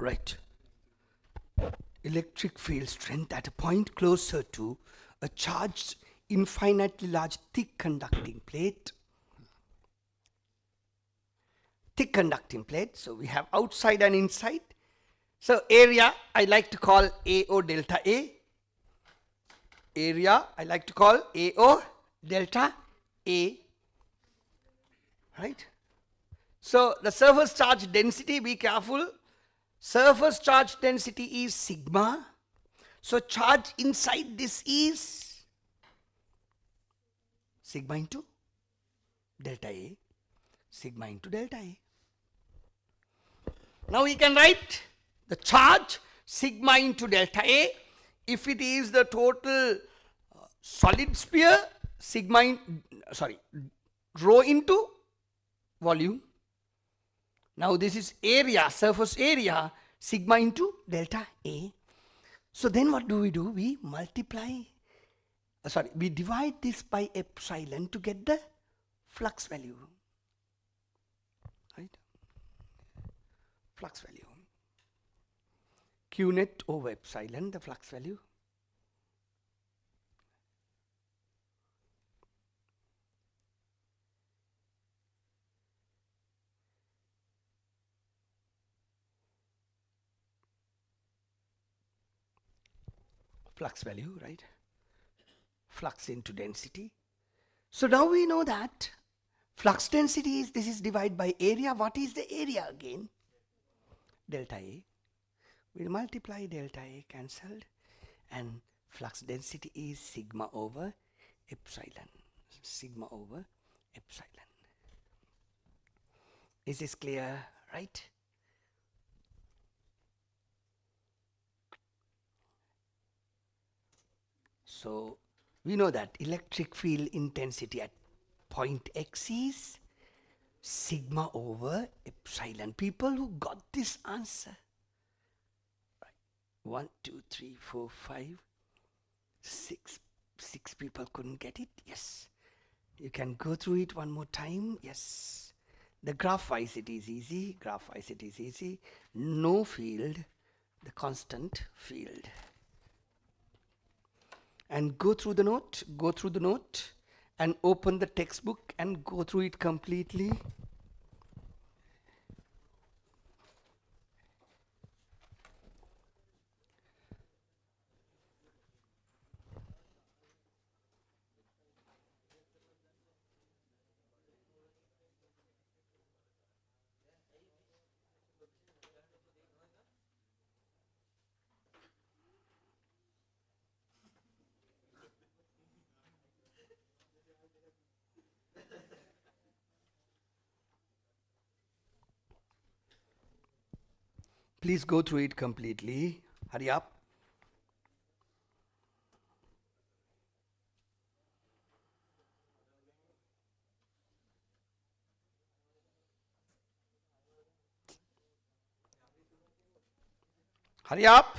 Right. Electric field strength at a point closer to a charged, infinitely large, thick conducting plate. Thick conducting plate. So we have outside and inside. So area I like to call AO delta A. Area I like to call AO delta A. Right? So the surface charge density, be careful. Surface charge density is sigma. So charge inside this is sigma into delta A. Sigma into delta A. Now we can write the charge sigma into delta A. If it is the total solid sphere, sigma rho into volume. Now this is area, surface area, sigma into delta A. So then what do? We multiply, we divide this by epsilon to get the flux value. Right? Flux value. Q net over epsilon, the flux value. Flux value, right? Flux into density. So now we know that flux density is, this is divided by area. What is the area again? Delta A. We multiply delta A cancelled, and flux density is sigma over epsilon. Sigma over epsilon. Is this clear, right? So we know that electric field intensity at point X is sigma over epsilon. People who got this answer. Right. 1, 2, 3, 4, 5, 6. 6 people couldn't get it. Yes. You can go through it one more time. Yes. The graph wise it is easy. Graph wise it is easy. No field, the constant field. And go through the note, and open the textbook and go through it completely. Please go through it completely. Hurry up. Hurry up.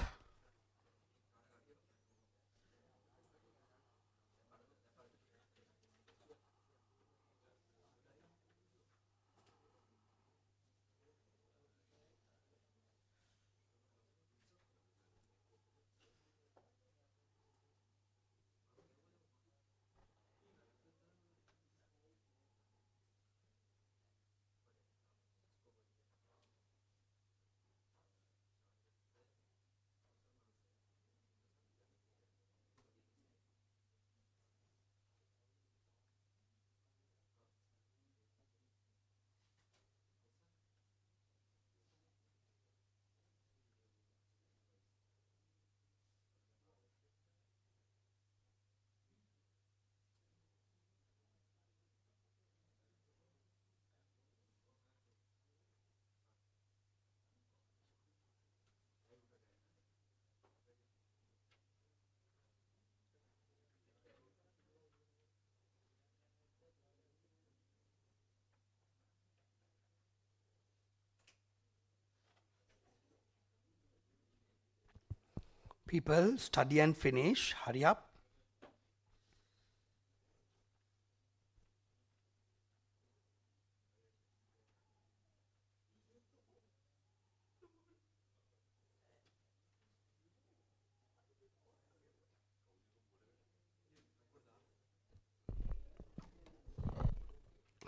People, study and finish. Hurry up.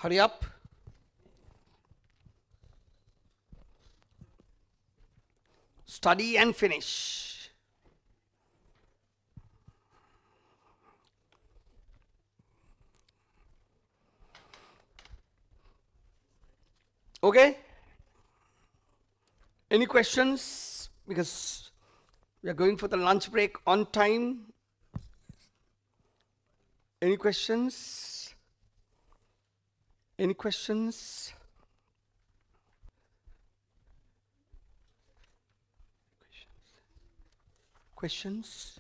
Hurry up. Study and finish. Okay? Any questions? Because we are going for the lunch break on time. Any questions? Any questions? Questions?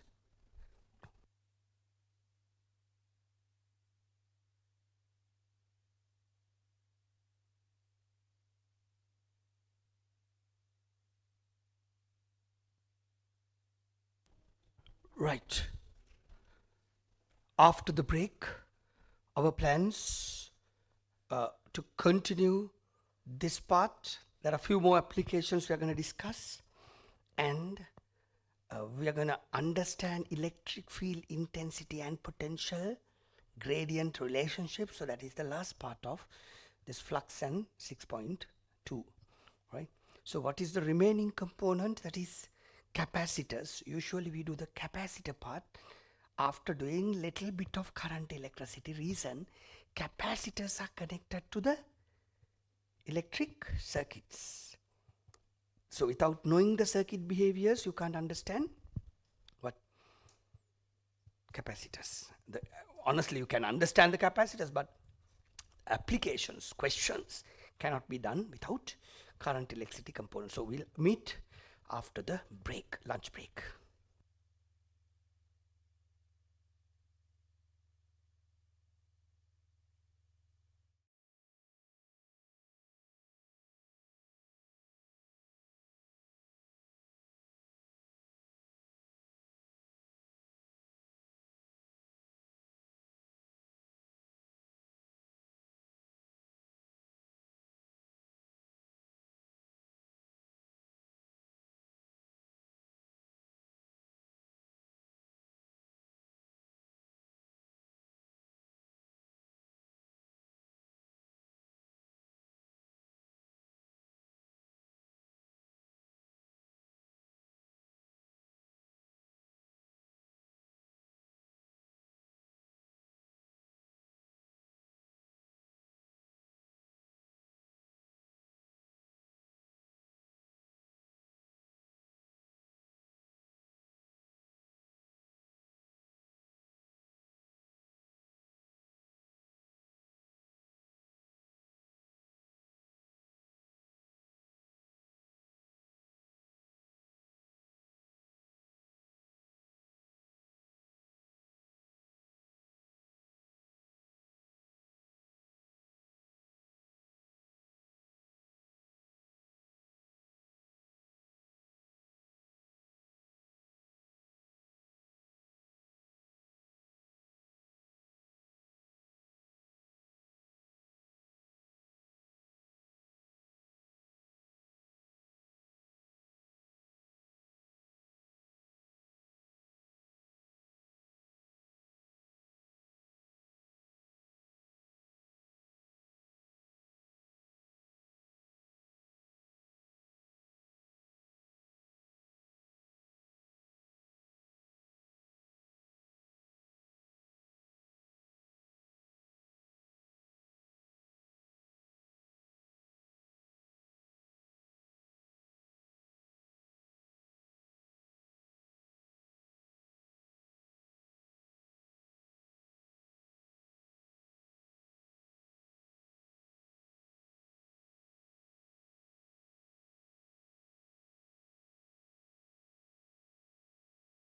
Right. After the break, our plans to continue this part. There are a few more applications we are going to discuss, and we are going to understand electric field intensity and potential gradient relationship. So that is the last part of this flux and 6.2, right? So what is the remaining component? That is capacitors. Usually we do the capacitor part after doing little bit of current electricity. Reason, capacitors are connected to the electric circuits. So without knowing the circuit behaviors, you can't understand what capacitors. Honestly, you can understand the capacitors, but applications, questions cannot be done without current electricity components. So we'll meet after the break, lunch break.